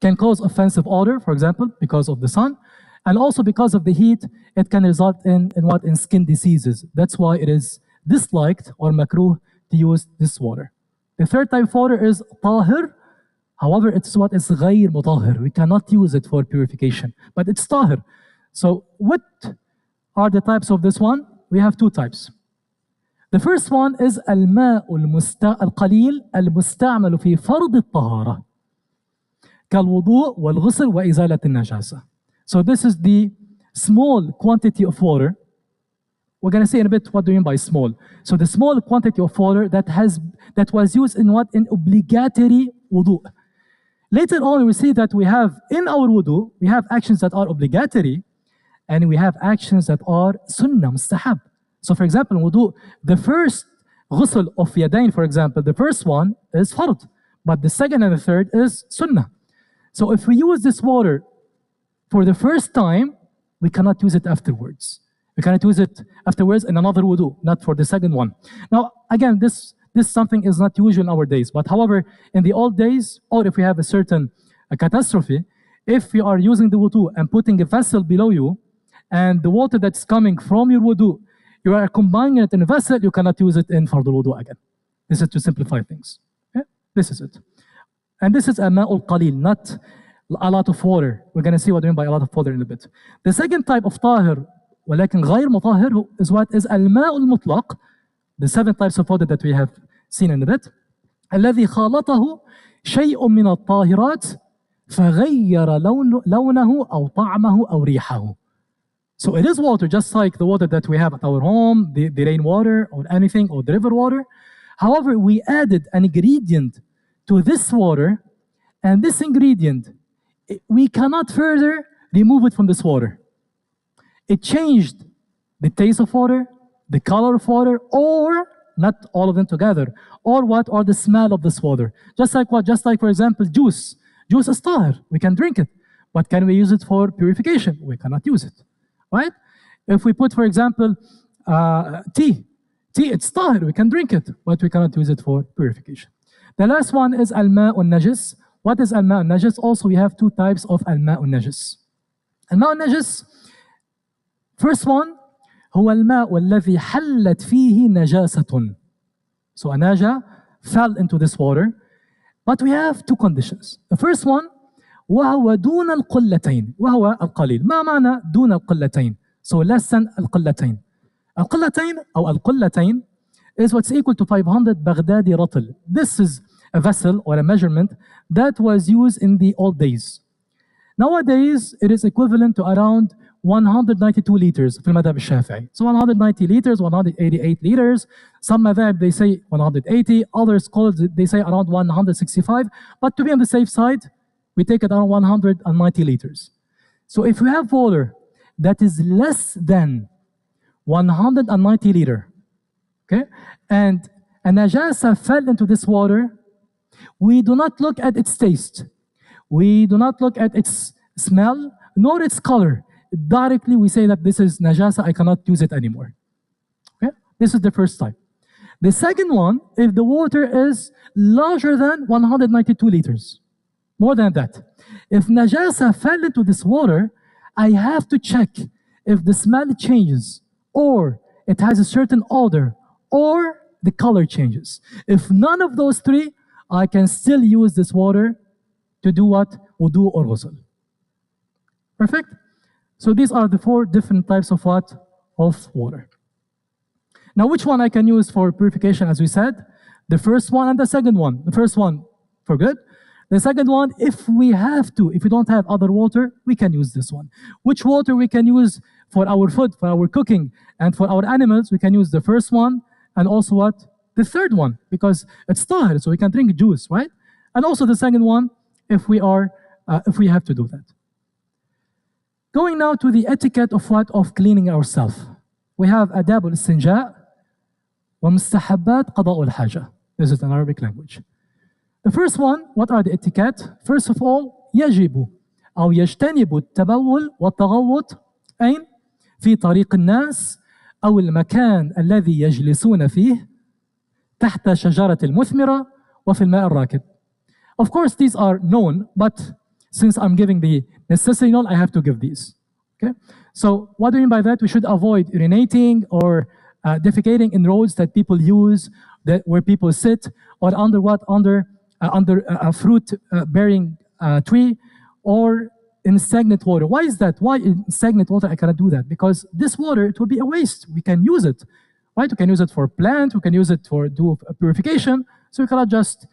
can cause offensive odor, for example, because of the sun. And also because of the heat, it can result in what? In skin diseases. That's why it is disliked or makruh to use this water. The third type of water is tahir. However, it's what is غير مطهر. We cannot use it for purification, but it's tahir. So what are the types of this one? We have 2 types. The first one is الماء القليل المستعمل في فرض الطهارة كالوضوء والغسل وإزالة النجاسة. So this is the small quantity of water. We're going to say in a bit what do you mean by small. So the small quantity of water that was used in what? In obligatory wudu. Later on, we see that we have in our wudu, we have actions that are obligatory and we have actions that are sunnah, mustahab. So for example, in wudu, the first ghusl of yadayn, for example, the first one is fard, but the second and the third is sunnah. So if we use this water for the first time, we cannot use it afterwards. We cannot use it afterwards in another wudu, not for the second one. Now, again, this something is not usual nowadays, but however, in the old days, or if we have a certain catastrophe, if you are using the wudu and putting a vessel below you, and the water that's coming from your wudu, you are combining it in a vessel, you cannot use it in Fard al-Wudu again. This is to simplify things. Okay? This is it. And this is a ma'ul qalil, not a lot of water. We're going to see what I mean by a lot of water in a bit. The second type of طاهر ولكن غير مطهر is what is الماء المطلق. The 7 types of water that we have seen in a bit. الذي خالطه شيء من الطاهرات فغير لونه أو طعمه أو ريحه. So it is water, just like the water that we have at our home, the rainwater or anything, or the river water. However, we added an ingredient to this water, and this ingredient, we cannot further remove it from this water. It changed the taste of water, the color of water, or not all of them together, or what, or the smell of this water. Just like what? Just like, for example, juice. Juice is tahir, we can drink it. But can we use it for purification? We cannot use it, right? If we put, for example, tea, it's tahir, we can drink it, but we cannot use it for purification. The last one is al-ma'u najis. What is al-ma'u najis? Also, we have 2 types of al-ma'u najis. Al-ma'u najis, first one, هو الماء الذي حلت فيه نجاسة. So a naja fell into this water, but we have 2 conditions. The first one, وهو دون القلتين. وهو القليل. ما معنى دون القلتين? So less than القلتين. القلتين أو القلتين is what's equal to 500 Baghdadi ratal. This is a vessel or a measurement that was used in the old days. Nowadays, it is equivalent to around 192 liters في المذهب الشافعي. So 190 liters, 188 liters. Some madhab, they say 180. Other scholars, they say around 165. But to be on the safe side, we take it around 190 liters. So if we have water that is less than 190 liter, okay, and a najasa fell into this water, we do not look at its taste. We do not look at its smell, nor its color. Directly, we say that this is najasa, I cannot use it anymore. Okay? This is the first type. The second one, if the water is larger than 192 liters, more than that. If najasa fell into this water, I have to check if the smell changes, or it has a certain odor, or the color changes. If none of those 3, I can still use this water to do what? Wudu or ghusl. Perfect? So these are the 4 different types of what? Of water. Now, which one I can use for purification, as we said? The first one and the second one. The first one for good. The second one, if we have to, if we don't have other water, we can use this one. Which water we can use for our food, for our cooking, and for our animals? We can use the first one, and also what? The third one, because it's tahir, so we can drink juice, right? And also the second one, if we have to do that. Going now to the etiquette of what? Of cleaning ourselves. We have adab al-istinja wa mustahabbat qada al-haja. This is an Arabic language. The first one, what are the etiquette? First of all, يجب أو يجتنب التبول والتغوط أين؟ في طريق الناس أو المكان الذي يجلسون فيه تحت شجرة المثمرة وفي الماء الراكد. Of course, these are known, but since I'm giving the necessary known, I have to give these. Okay? So what do you mean by that? We should avoid urinating or defecating in roads that people use, where people sit, or under what? Under a fruit-bearing tree, or in stagnant water. Why is that? Why in stagnant water I cannot do that? Because this water, it will be a waste. We can use it, right? We can use it for plant. We can use it for do purification. So we cannot just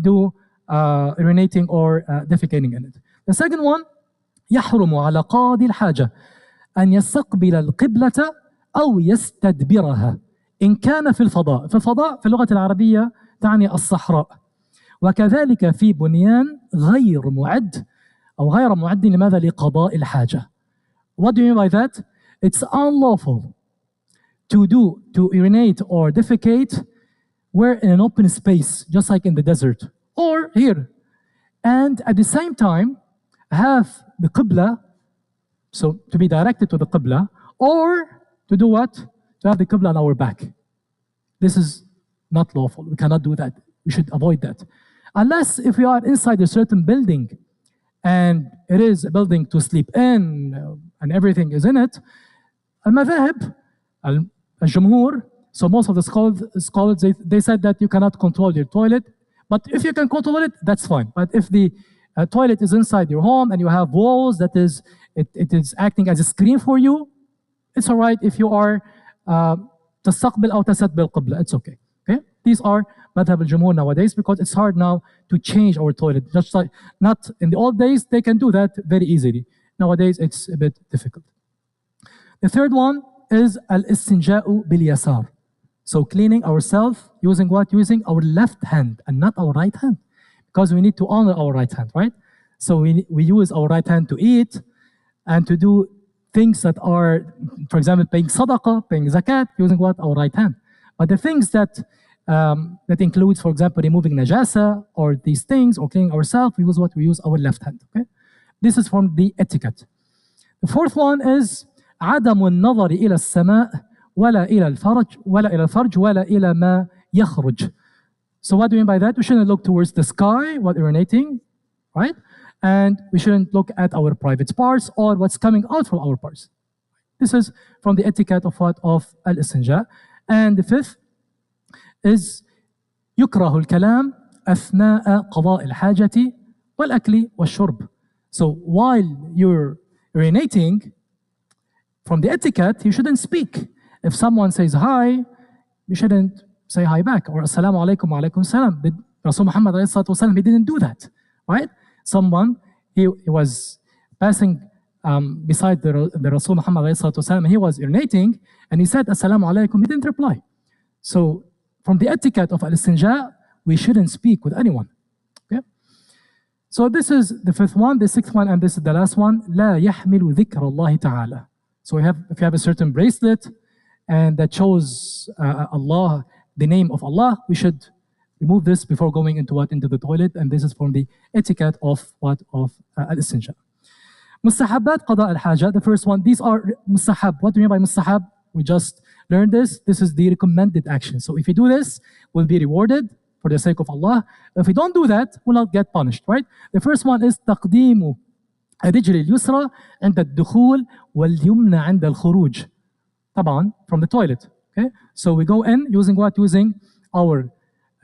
do urinating or defecating in it. The second one, يحرم على قاضي الحاجة أن يستقبل القبلة أو يستدبرها إن كان في الفضاء. في الفضاء في اللغة العربية تعني الصحراء. وكذلك في بنيان غير معد أو غير معد لماذا؟ لقضاء الحاجة. What do you mean by that? It's unlawful to urinate or defecate where in an open space, just like in the desert or here, and at the same time have the qibla, so to be directed to the qibla, or to do what? To have the qibla on our back. This is not lawful. We cannot do that. We should avoid that. Unless if we are inside a certain building and it is a building to sleep in and everything is in it, المذاهب الجمهور, so most of the scholars they said that you cannot control your toilet, but if you can control it, that's fine. But if the toilet is inside your home and you have walls that is it is acting as a screen for you, it's all right if you are تستقبل أو تستقبل قبلة, it's okay. Okay, these are madhab al-jumhur nowadays because it's hard now to change our toilet. Just like not in the old days, they can do that very easily. Nowadays, it's a bit difficult. The third one is al-istinja'u bil-yasar. So cleaning ourselves using what? Using our left hand and not our right hand, because we need to honor our right hand, right? So we use our right hand to eat and to do things that are, for example, paying sadaqah, paying zakat, using what? Our right hand. But the things that includes, for example, removing najasa or these things or cleaning ourselves, we use what? We use our left hand. Okay, this is from the etiquette. The fourth one is عدم النظر إلى السماء ولا إلى الفرج ولا إلى ما يخرج. So what do we mean by that? We shouldn't look towards the sky while urinating, right? And we shouldn't look at our private parts or what's coming out from our parts. This is from the etiquette of what? Of al-istinja. And the fifth is يكره الكلام أثناء قضاء الحاجة والأكل والشرب. So while you're urinating, from the etiquette, you shouldn't speak. If someone says hi, you shouldn't say hi back, or assalamu alaikum wa alaikum salam. Rasul Muhammad he didn't do that, right? Someone, he was passing beside the Rasul Muhammad and he was urinating, and he said assalamu alaikum, he didn't reply. So from the etiquette of al-istinja, we shouldn't speak with anyone. Okay? So this is the fifth one. The sixth one, and this is the last one. لا يحمل ذكر الله تعالى. So if you have a certain bracelet and that shows Allah, the name of Allah, we should remove this before going into what? Into the toilet. And this is from the etiquette of what? Of al-istinja. Mustahabbat qada al-haja. The first one, these are mustahab. What do you mean by mustahab? We just learned this. This is the recommended action. So if you do this, we'll be rewarded for the sake of Allah. If we don't do that, we'll not get punished, right? The first one is تقديم الرجل اليسرى عند الدخول واليمنى عند الخروج. طبعا from the toilet. Okay, so we go in using what? Using our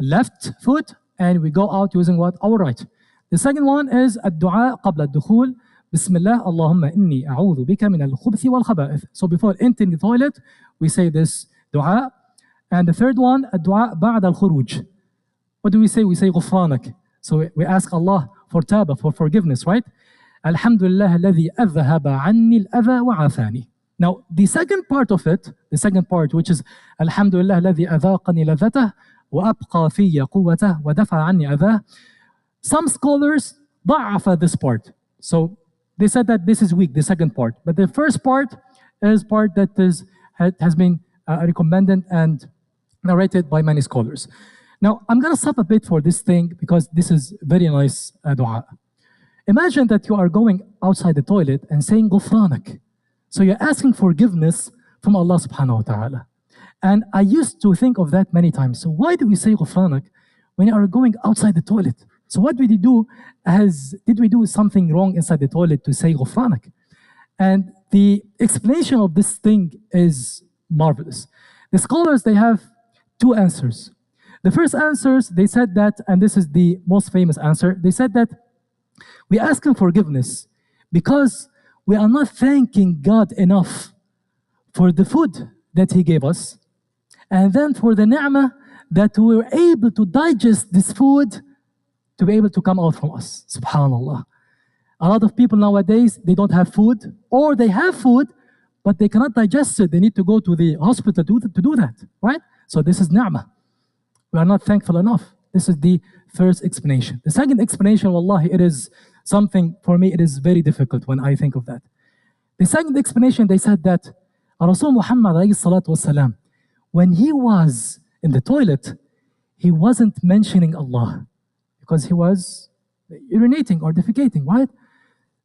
left foot, and we go out using what? Our right. The second one is الدعاء قبل الدخول. بسم الله اللهم إني أعوذ بك من الخبث والخبائث. So before entering the toilet, we say this dua. And the third one, الدعاء بعد الخروج. What do we say? We say غفرانك. So we ask Allah for tawbah, for forgiveness, right? الحمد لله الذي أذهب عني الأذى وعافاني. Now, the second part of it, the second part, which is الحمد لله الذي أذاقني لذته وأبقى في قوته ودفع عني أذاه. Some scholars ضعف this part. So they said that this is weak, the second part. But the first part is part that has been recommended and narrated by many scholars. Now, I'm going to stop a bit for this thing because this is very nice dua. Imagine that you are going outside the toilet and saying غفرانك. So you're asking forgiveness from Allah subhanahu wa ta'ala. And I used to think of that many times. So why do we say غفرانك when you are going outside the toilet? So what did we do? Did we do something wrong inside the toilet to say غفرانك? And the explanation of this thing is marvelous. The scholars, they have two answers. The first answers, they said that, and this is the most famous answer, they said that we ask Him forgiveness because we are not thanking God enough for the food that He gave us, and then for the ni'mah that we were able to digest this food to be able to come out from us. Subhanallah. A lot of people nowadays, they don't have food, or they have food, but they cannot digest it. They need to go to the hospital to do that, right? So this is ni'mah. We are not thankful enough. This is the first explanation. The second explanation, wallahi, it is something, for me, it is very difficult when I think of that. The second explanation, they said that Rasul Muhammad والسلام, when he was in the toilet, he wasn't mentioning Allah because he was urinating or defecating, right?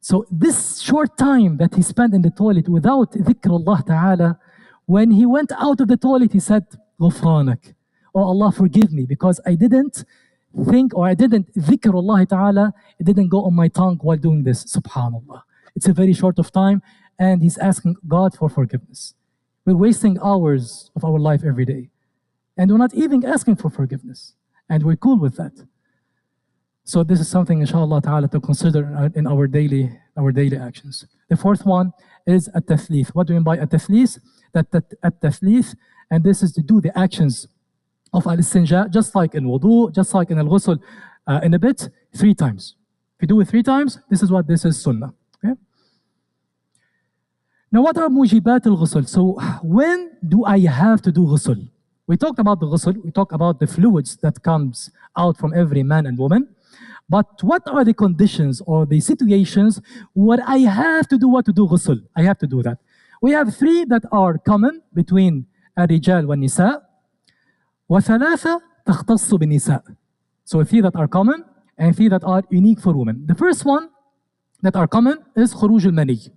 So this short time that he spent in the toilet without dhikr Allah Ta'ala, when he went out of the toilet, he said, غفرانك. Oh Allah, forgive me because I didn't think, or I didn't dhikr Allah Ta'ala, it didn't go on my tongue while doing this. Subhanallah. It's a very short of time, and he's asking God for forgiveness. we're wasting hours of our life every day. And we're not even asking for forgiveness. And we're cool with that. So this is something, inshallah ta'ala, to consider in our daily actions. The fourth one is at-tathlith. What do we mean by at-tathlith? At-tathlith, and this is to do the actions of al-istinja, just like in wudu, just like in al-ghusl, in a bit, 3 times. If you do it 3 times, this is sunnah. Okay? Now, what are mujibat al-ghusl? So, when do I have to do ghusl? We talked about the ghusl, we talked about the fluids that comes out from every man and woman. But what are the conditions or the situations where I have to do ghusl? I have to do that. We have 3 that are common between الرجال والنساء وثلاثة تختص بالنساء. So 3 that are common and 3 that are unique for women. The first one that are common is خروج المني.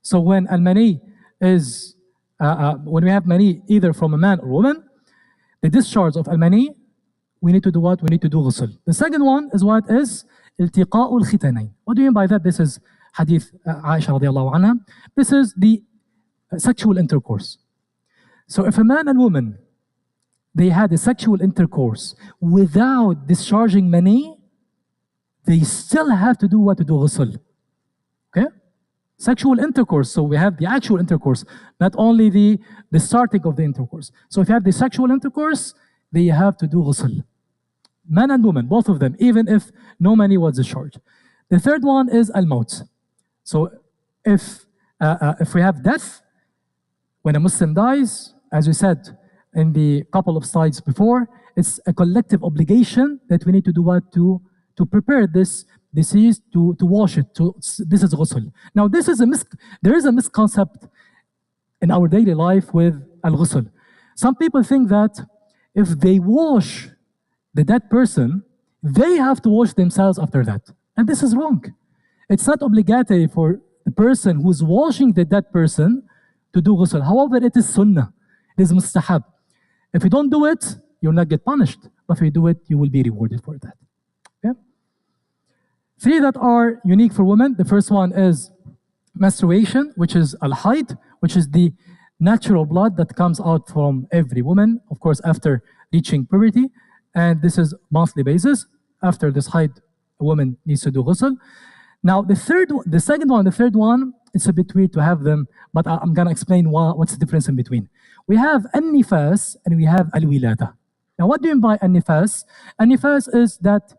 So when al-mani is, when we have mani either from a man or woman, the discharge of al-mani, we need to do what? We need to do ghusl. The second one is what is التقاء الختانين. What do you mean by that? This is hadith Aisha radiallahu anha. This is the sexual intercourse. So if a man and woman, they had a sexual intercourse without discharging mani, they still have to do what? To do ghusl. Okay? Sexual intercourse. So we have the actual intercourse, not only the starting of the intercourse. So if you have the sexual intercourse, they have to do ghusl. Man and woman, both of them, even if no mani was discharged. The third one is al-maut. So if we have death, when a Muslim dies, as we said in the couple of slides before, it's a collective obligation that we need to do what? To prepare this deceased, to wash it. This is ghusl. Now there is a misconception in our daily life with al-ghusl. Some people think that if they wash the dead person, they have to wash themselves after that. And this is wrong. It's not obligatory for the person who's washing the dead person to do ghusl. However, it is sunnah. It is mustahab. If you don't do it, you'll not get punished. But if you do it, you will be rewarded for that. Okay? 3 that are unique for women. The first one is menstruation, which is al-hayd, which is the natural blood that comes out from every woman, of course, after reaching puberty. And this is monthly basis. After this hayd, a woman needs to do ghusl. Now, the third one, it's a bit weird to have them, but I'm going to explain what's the difference in between. We have an-nifas and we have al-wilada. Now, what do you mean by an-nifas? An-nifas is that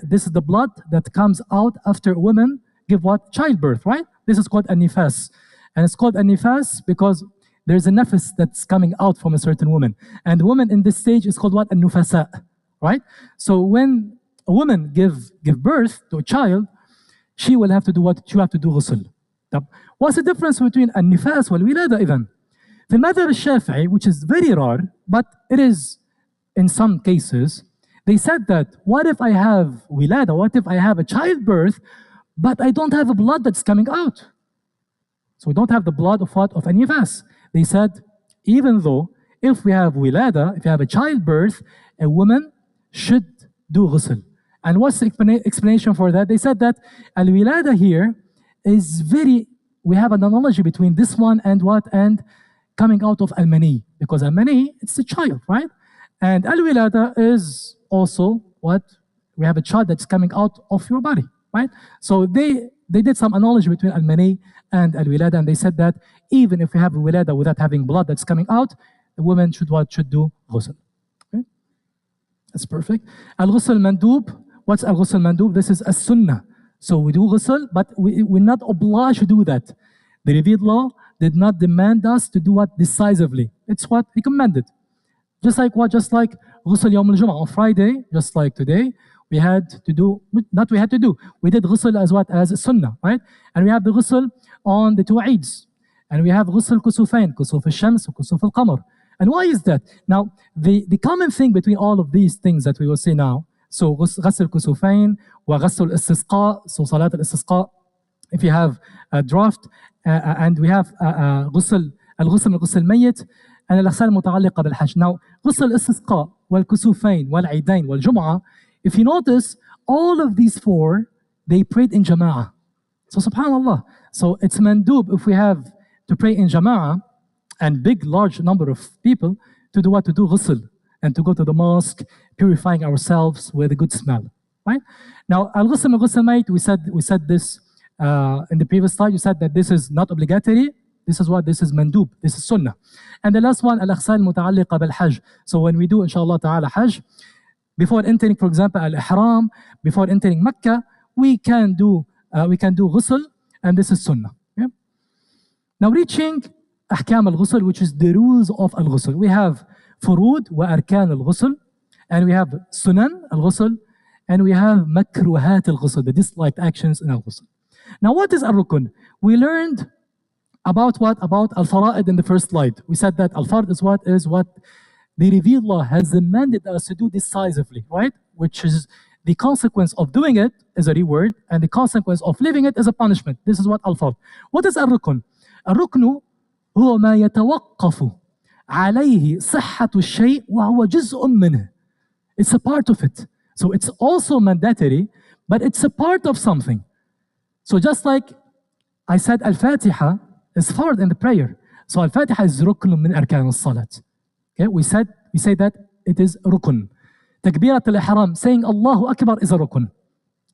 this is the blood that comes out after a woman give what? Childbirth, right? This is called an-nifas. And it's called an-nifas because there's a nafas that's coming out from a certain woman. And the woman in this stage is called what? An-nufasa, right? So when a woman give birth to a child, she will have to do what? She will have to do ghusl. What's the difference between an-nifas wal-wilada even? في المذهب الشافعي, which is very rare, but it is in some cases, they said that what if I have wilada, what if I have a childbirth, but I don't have a blood that's coming out? So we don't have the blood of what? Of an-nifas. They said, even though if we have wilada, if you have a childbirth, a woman should do ghusl. And what's the explanation for that? They said that al-wilada here is we have an analogy between this one and what? And coming out of al-mani. Because al-mani, it's a child, right? And al-wilada is also what? We have a child that's coming out of your body, right? So they did some analogy between al-mani and al-wilada, and they said that even if we have a wilada without having blood that's coming out, the woman should do ghusl. Okay? That's perfect. Al-ghusl mandub. What's al-ghusl mandub? This is a sunnah. So we do ghusl, but we're not obliged to do that. The revealed law did not demand us to do what decisively. It's what he commanded. Just like what? Just like ghusl yawm al-jum'ah on Friday, just like today, we had to do, not we had to do, we did ghusl as what? As a sunnah, right? And we have the ghusl on the 2 Eids. And we have ghusl kusufain, kusuf al-shams, kusuf al-qamar. And why is that? Now, the common thing between all of these things that we will see now, so ghusl kusufain, wa ghusl istisqa, so salat al-istisqa, if you have a draft, and we have ghusl al-ghusl mayyit, and al-aghsal muta'alliqa bil-hajj. Now, ghusl al-istisqa, wal-kusufain, wal-eidain, wal-jum'ah, if you notice, all of these 4, they prayed in jama'ah. So subhanallah. So it's mandub if we have to pray in jama'ah, and large number of people to do what? To do ghusl and to go to the mosque, purifying ourselves with a good smell, right? Now, al-ghusl al-ghusl mayt, we said this in the previous slide. You said that this is not obligatory. This is what? This is mandub. This is sunnah. And the last one, al-aghsal muta'alliqa bil-hajj. So when we do, inshallah ta'ala, hajj, before entering, for example, al-ihram, before entering Mecca, we can do ghusl, and this is sunnah. Okay? Now reaching ahkam al-ghusl, which is the rules of al-ghusl. We have furud wa arkan al-ghusl, and we have sunan al-ghusl, and we have makruhat al-ghusl, the disliked actions in al-ghusl. Now what is al-rukun? We learned about what? About al-fara'id in the first slide. We said that al-fard is what the revealed law has demanded us to do decisively, right? Which is the consequence of doing it is a reward, and the consequence of leaving it is a punishment. This is what al-fard. What is al-rukun? Al-ruknu هو ما يتوقف عليه صحة الشيء وهو جزء منه. It's a part of it. So it's also mandatory, but it's a part of something. So just like I said, al-Fatiha is fard in the prayer. So al-Fatiha is rukn min arkan al-salat. Okay, we say that it is rukun. Takbirat al-ihram, saying Allahu Akbar, is a rukun.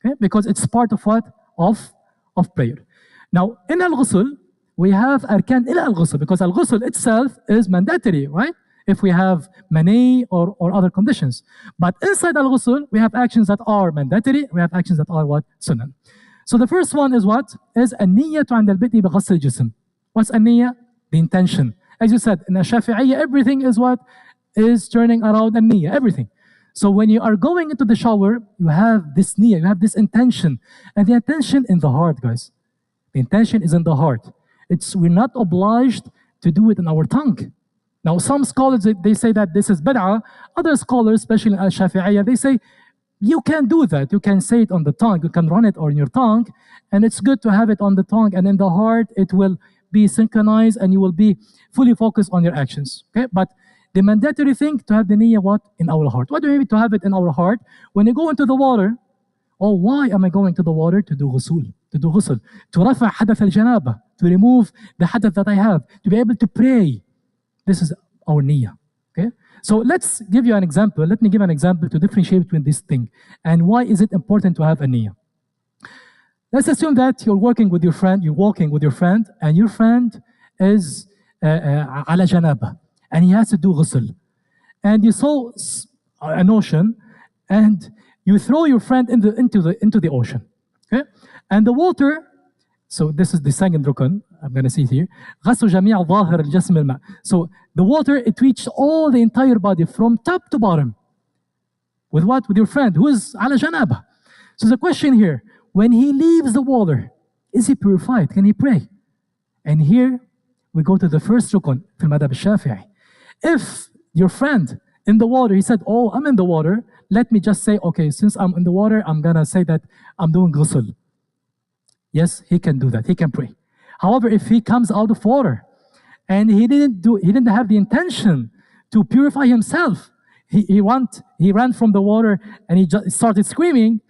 Okay, because it's part of what? Of prayer. Now in al-ghusl, we have arkan ila al-ghusl, because al-ghusl itself is mandatory, right? If we have mani or other conditions. But inside al-ghusl, we have actions that are mandatory, we have actions that are what? Sunnah. So the first one is what? Is an-niyyatu 'inda al-bid'i bi ghasl al-jism. What's an-niyya? The intention. As you said, in Shafi'iyya, everything is what? Is turning around an-niyya, everything. So when you are going into the shower, you have this niyya, you have this intention. And the intention in the heart, guys. The intention is in the heart. We're not obliged to do it in our tongue. Now, some scholars, they say that this is bid'ah. Other scholars, especially in Al-Shafi'iyya, they say, you can do that. You can say it on the tongue. You can run it on your tongue. And it's good to have it on the tongue. And in the heart, it will be synchronized and you will be fully focused on your actions. Okay? But the mandatory thing, to have the niyyah what? In our heart. What do we mean to have it in our heart? When you go into the water, oh, why am I going to the water? To do ghusl. To do ghusl. To rafa' hadath al-janaba. To remove the hadath that I have. To be able to pray. This is our niyyah. Okay? So let's give you an example. Let me give an example to differentiate between this thing. And why is it important to have a niyyah? Let's assume that you're walking with your friend, and your friend is ala janaba, and he has to do ghusl. And you saw an ocean, and you throw your friend into the ocean. Okay? And the water, so this is the second rukun, I'm going to see it here. غسل جميع ظاهر الجسم الماء. So the water, it reached all the entire body from top to bottom. With what? With your friend who is ala janaba. So the question here, when he leaves the water, is he purified? Can he pray? And here we go to the first rukun, في المذهب الشافعي. If your friend in the water, he said, oh, I'm in the water, let me just say, okay, since I'm in the water, I'm going to say that I'm doing ghusl. Yes, he can do that. He can pray. However, if he comes out of water and he didn't have the intention to purify himself, he ran from the water and he just started screaming.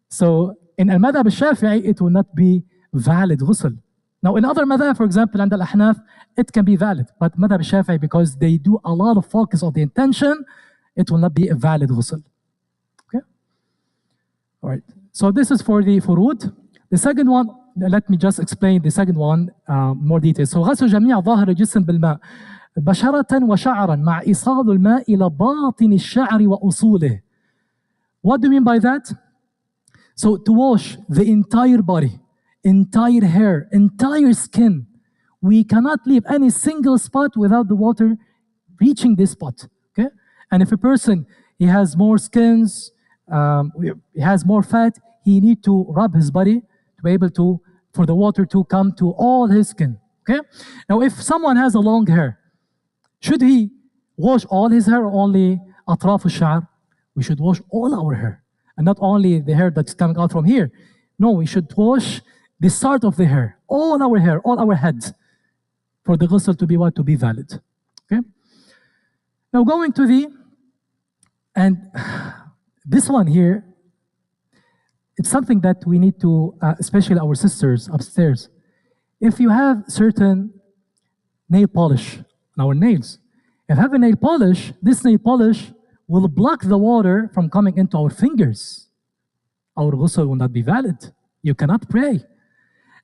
So in al-madhab al-shafi'i, it will not be valid ghusl. Now in other madhab, for example, and al-ahnaf, it can be valid. But madhab al-shafi'i, because they do a lot of focus on the intention, it will not be a valid ghusl. Okay? All right. So this is for the furud. The second one, let me just explain the second one more details. So غسل جميع ظاهر الجسم بالماء بشرة وشعرا مع إيصال الماء إلى باطن الشعر وأصوله. What do you mean by that? So to wash the entire body, entire hair, entire skin. We cannot leave any single spot without the water reaching this spot. Okay? And if a person, he has more skins, he has more fat, he need to rub his body to be able to, for the water to come to all his skin. Okay? Now, if someone has a long hair, should he wash all his hair or only أطراف الشعر? We should wash all our hair. And not only the hair that's coming out from here. No, we should wash the start of the hair, all our heads, for the ghusl to be what? To be valid. Okay? Now going to and this one here, it's something that we need to, especially our sisters upstairs. If you have certain nail polish on our nails. If you have a nail polish, this nail polish will block the water from coming into our fingers. Our ghusl will not be valid. You cannot pray.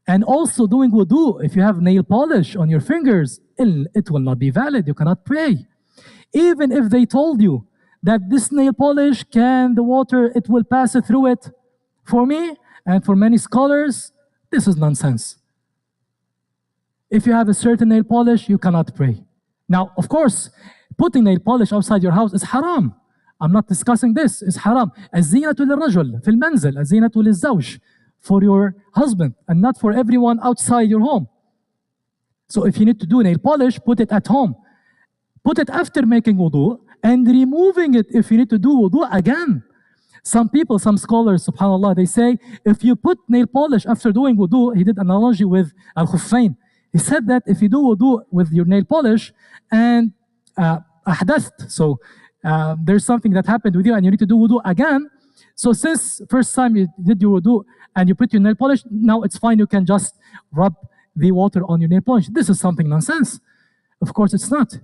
And also doing wudu, if you have nail polish on your fingers, it will not be valid. You cannot pray. Even if they told you that this nail polish the water, it will pass through it. For me and for many scholars, this is nonsense. If you have a certain nail polish, you cannot pray. Now, of course, putting nail polish outside your house is haram. I'm not discussing this. It's haram. الزينة للرجل في المنزل، الزينة للزوج, for your husband and not for everyone outside your home. So if you need to do nail polish, put it at home. Put it after making wudu and removing it if you need to do wudu again. Some people, some scholars, subhanAllah, they say if you put nail polish after doing wudu, he did an analogy with al-khuffain. He said that if you do wudu with your nail polish and ahdatht, so there's something that happened with you and you need to do wudu again. So since first time you did your wudu and you put your nail polish, now it's fine, you can just rub the water on your nail polish. This is something nonsense. Of course it's not.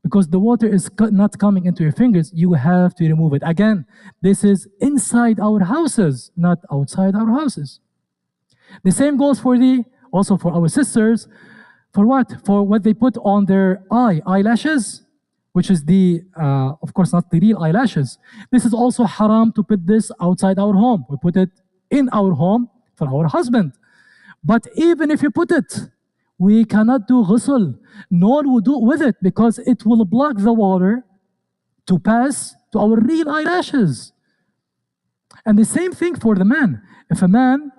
Because the water is not coming into your fingers, you have to remove it. Again, this is inside our houses, not outside our houses. The same goes also for our sisters. For what? For what they put on their eyelashes, which is of course, not the real eyelashes. This is also haram to put this outside our home. We put it in our home for our husband. But even if you put it, we cannot do ghusl, nor wudu with it, because it will block the water to pass to our real eyelashes. And the same thing for the man. If a man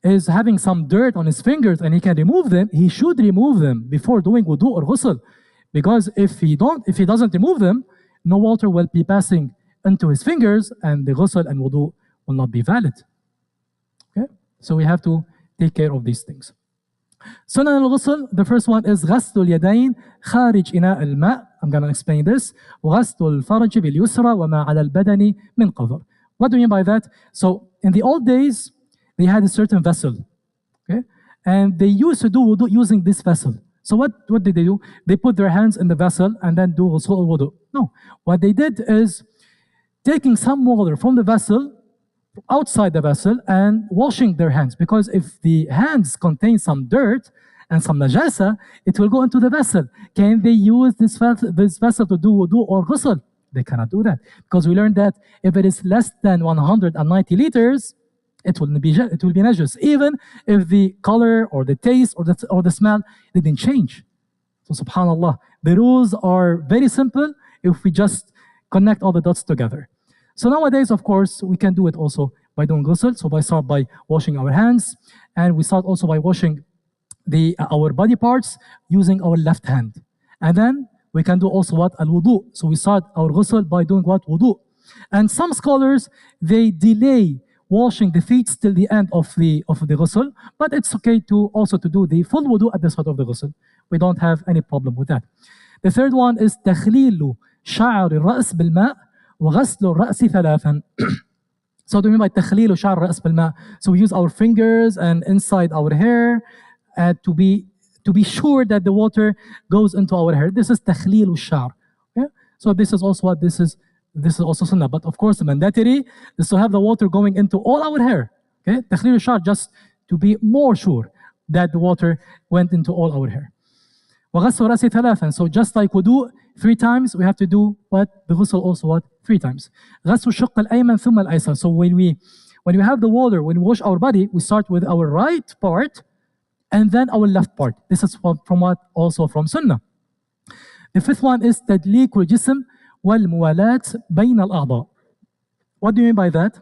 is having some dirt on his fingers and he can remove them, he should remove them before doing wudu or ghusl. Because if he doesn't remove them, no water will be passing into his fingers and the ghusl and wudu will not be valid. Okay? So we have to take care of these things. Sunan al-ghusl, the first one is غسل اليدين خارج إناء الماء. I'm going to explain this. وغسل الفرج باليسرى وما على البدن من قذر. What do you mean by that? So in the old days, they had a certain vessel, okay? And they used to do wudu using this vessel. So what did they do? They put their hands in the vessel and then do ghusl al-wudu. No, what they did is taking some water from the vessel outside the vessel and washing their hands, because if the hands contain some dirt and some najasa, it will go into the vessel. Can they use this vessel to do wudu or ghusl? They cannot do that, because we learned that if it is less than 190 liters, it will be najis, even if the color or the taste or the smell didn't change. So subhanallah, the rules are very simple if we just connect all the dots together. So nowadays, of course, we can do it also by doing ghusl. So we start by washing our hands, and we start also by washing our body parts using our left hand. And then we can do also what? Al-wudu. So we start our ghusl by doing what? Wudu. And some scholars, they delay washing the feet till the end of the ghusl, but it's okay to do the full wudu at the start of the ghusl. We don't have any problem with that. The third one is تخليل شعر الرأس بالماء وغسل الرأس ثلاثا. So do we mean by تخليل شعر الرأس بالماء? So we use our fingers and inside our hair to be sure that the water goes into our hair. This is تخليل الشعر. Okay? So this is also what this is also sunnah. But of course, the mandatory is to have the water going into all our hair. Okay? تخليل الشعر, just to be more sure that the water went into all our hair. وغسل الرأس ثلاثا. So just like wudu 3 times, we have to do what? The ghusl also what? 3 times. غسل الشق الأيمن ثم الأيسر. So when we have the water, when we wash our body, we start with our right part and then our left part. This is from what? Also from sunnah. The fifth one is تدليك الجسم والموالاة بين الأعضاء. What do you mean by that?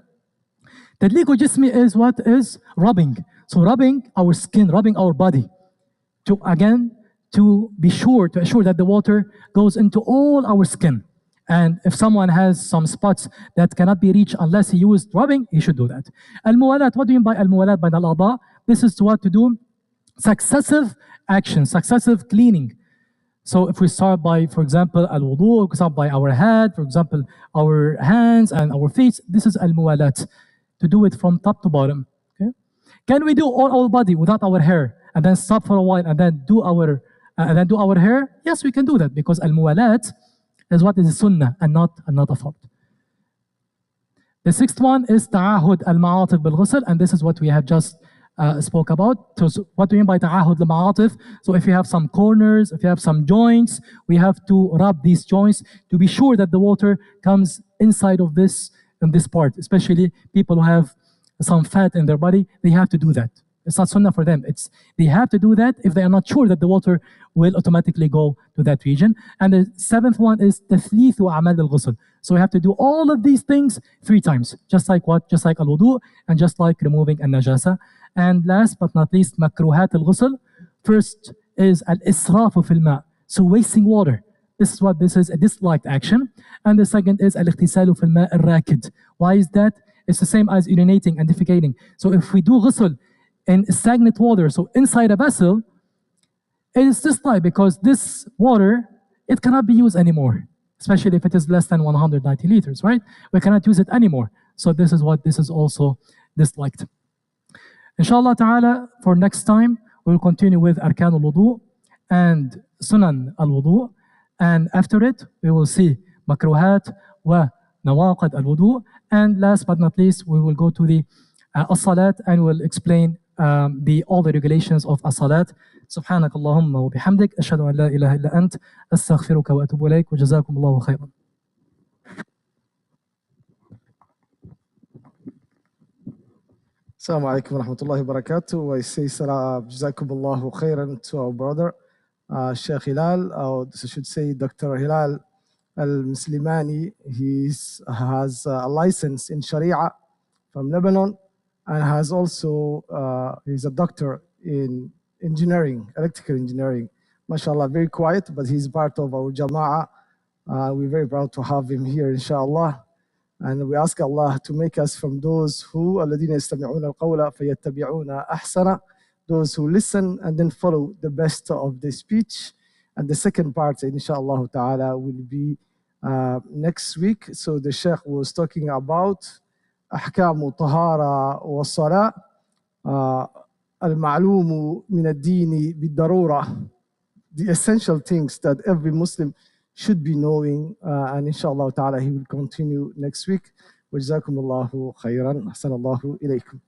تدليك الجسم is what? Is rubbing. So rubbing our skin, rubbing our body to be sure, to assure that the water goes into all our skin. And if someone has some spots that cannot be reached unless he used rubbing, he should do that. Al-muwalat, what do you mean by al-muwalat by al-a'da? This is what to do successive action, successive cleaning. So if we start by, for example, al-wudu, we start by our head, for example, our hands and our feet, this is al-muwalat, to do it from top to bottom. Okay? Can we do all our body without our hair and then stop for a while and then do our and then do our hair, yes, we can do that because al-muwalat is what is sunnah and not a fard. The sixth one is ta'ahud al-ma'atif bil-ghusl, and this is what we have just spoke about. So what do we mean by ta'ahud al-ma'atif? So if you have some corners, if you have some joints, we have to rub these joints to be sure that the water comes inside of this, in this part, especially people who have some fat in their body, they have to do that. It's not sunnah for them. They have to do that if they are not sure that the water will automatically go to that region. And the seventh one is tathlith wa amal al-ghusl. So we have to do all of these things 3 times, just like what? Just like al-wudu and just like removing an-najasa. And last but not least, makruhat al-ghusl. First is al-israfu fil ma', so wasting water. This is a disliked action. And the second is al-ightisalu fil ma' al-rakid. Why is that? It's the same as urinating and defecating. So if we do ghusl in stagnant water, so inside a vessel, it is disliked because this water, it cannot be used anymore, especially if it is less than 190 liters, right? We cannot use it anymore. So this is also disliked. Inshallah ta'ala, for next time, we'll continue with Arkan al-Wudu and Sunan al-Wudu. And after it, we will see Makruhat wa Nawaqad al-Wudu. And last but not least, we will go to the as-salat and we'll explain all the regulations of as-salat. سبحانك اللهم وبحمدك أشهد أن لا إله إلا أنت أستغفرك وأتوب إليك وجزاكم الله خيرا. Assalamu alaikum wa rahmatullahi wa barakatuh. I say salam, jazakumullahu khairan to our brother, Sheikh Hilal, or I should say Dr. Hilal El Misilmani. He has a license in Sharia from Lebanon and has also, he's a doctor in engineering, electrical engineering. MashaAllah, very quiet, but he's part of our Jama'ah. We're very proud to have him here, inshallah. And we ask Allah to make us from those who الذين يستمعون القول فيتبعون أحسنه, those who listen and then follow the best of the speech. And the second part, inshallah ta'ala, will be next week. So the Sheikh was talking about أحكام الطهارة والصلاة المعلوم من الدين بالضرورة, the essential things that every Muslim should be knowing, and inshallah ta'ala he will continue next week. وجزاكم الله خيرا. أحسن الله إليكم.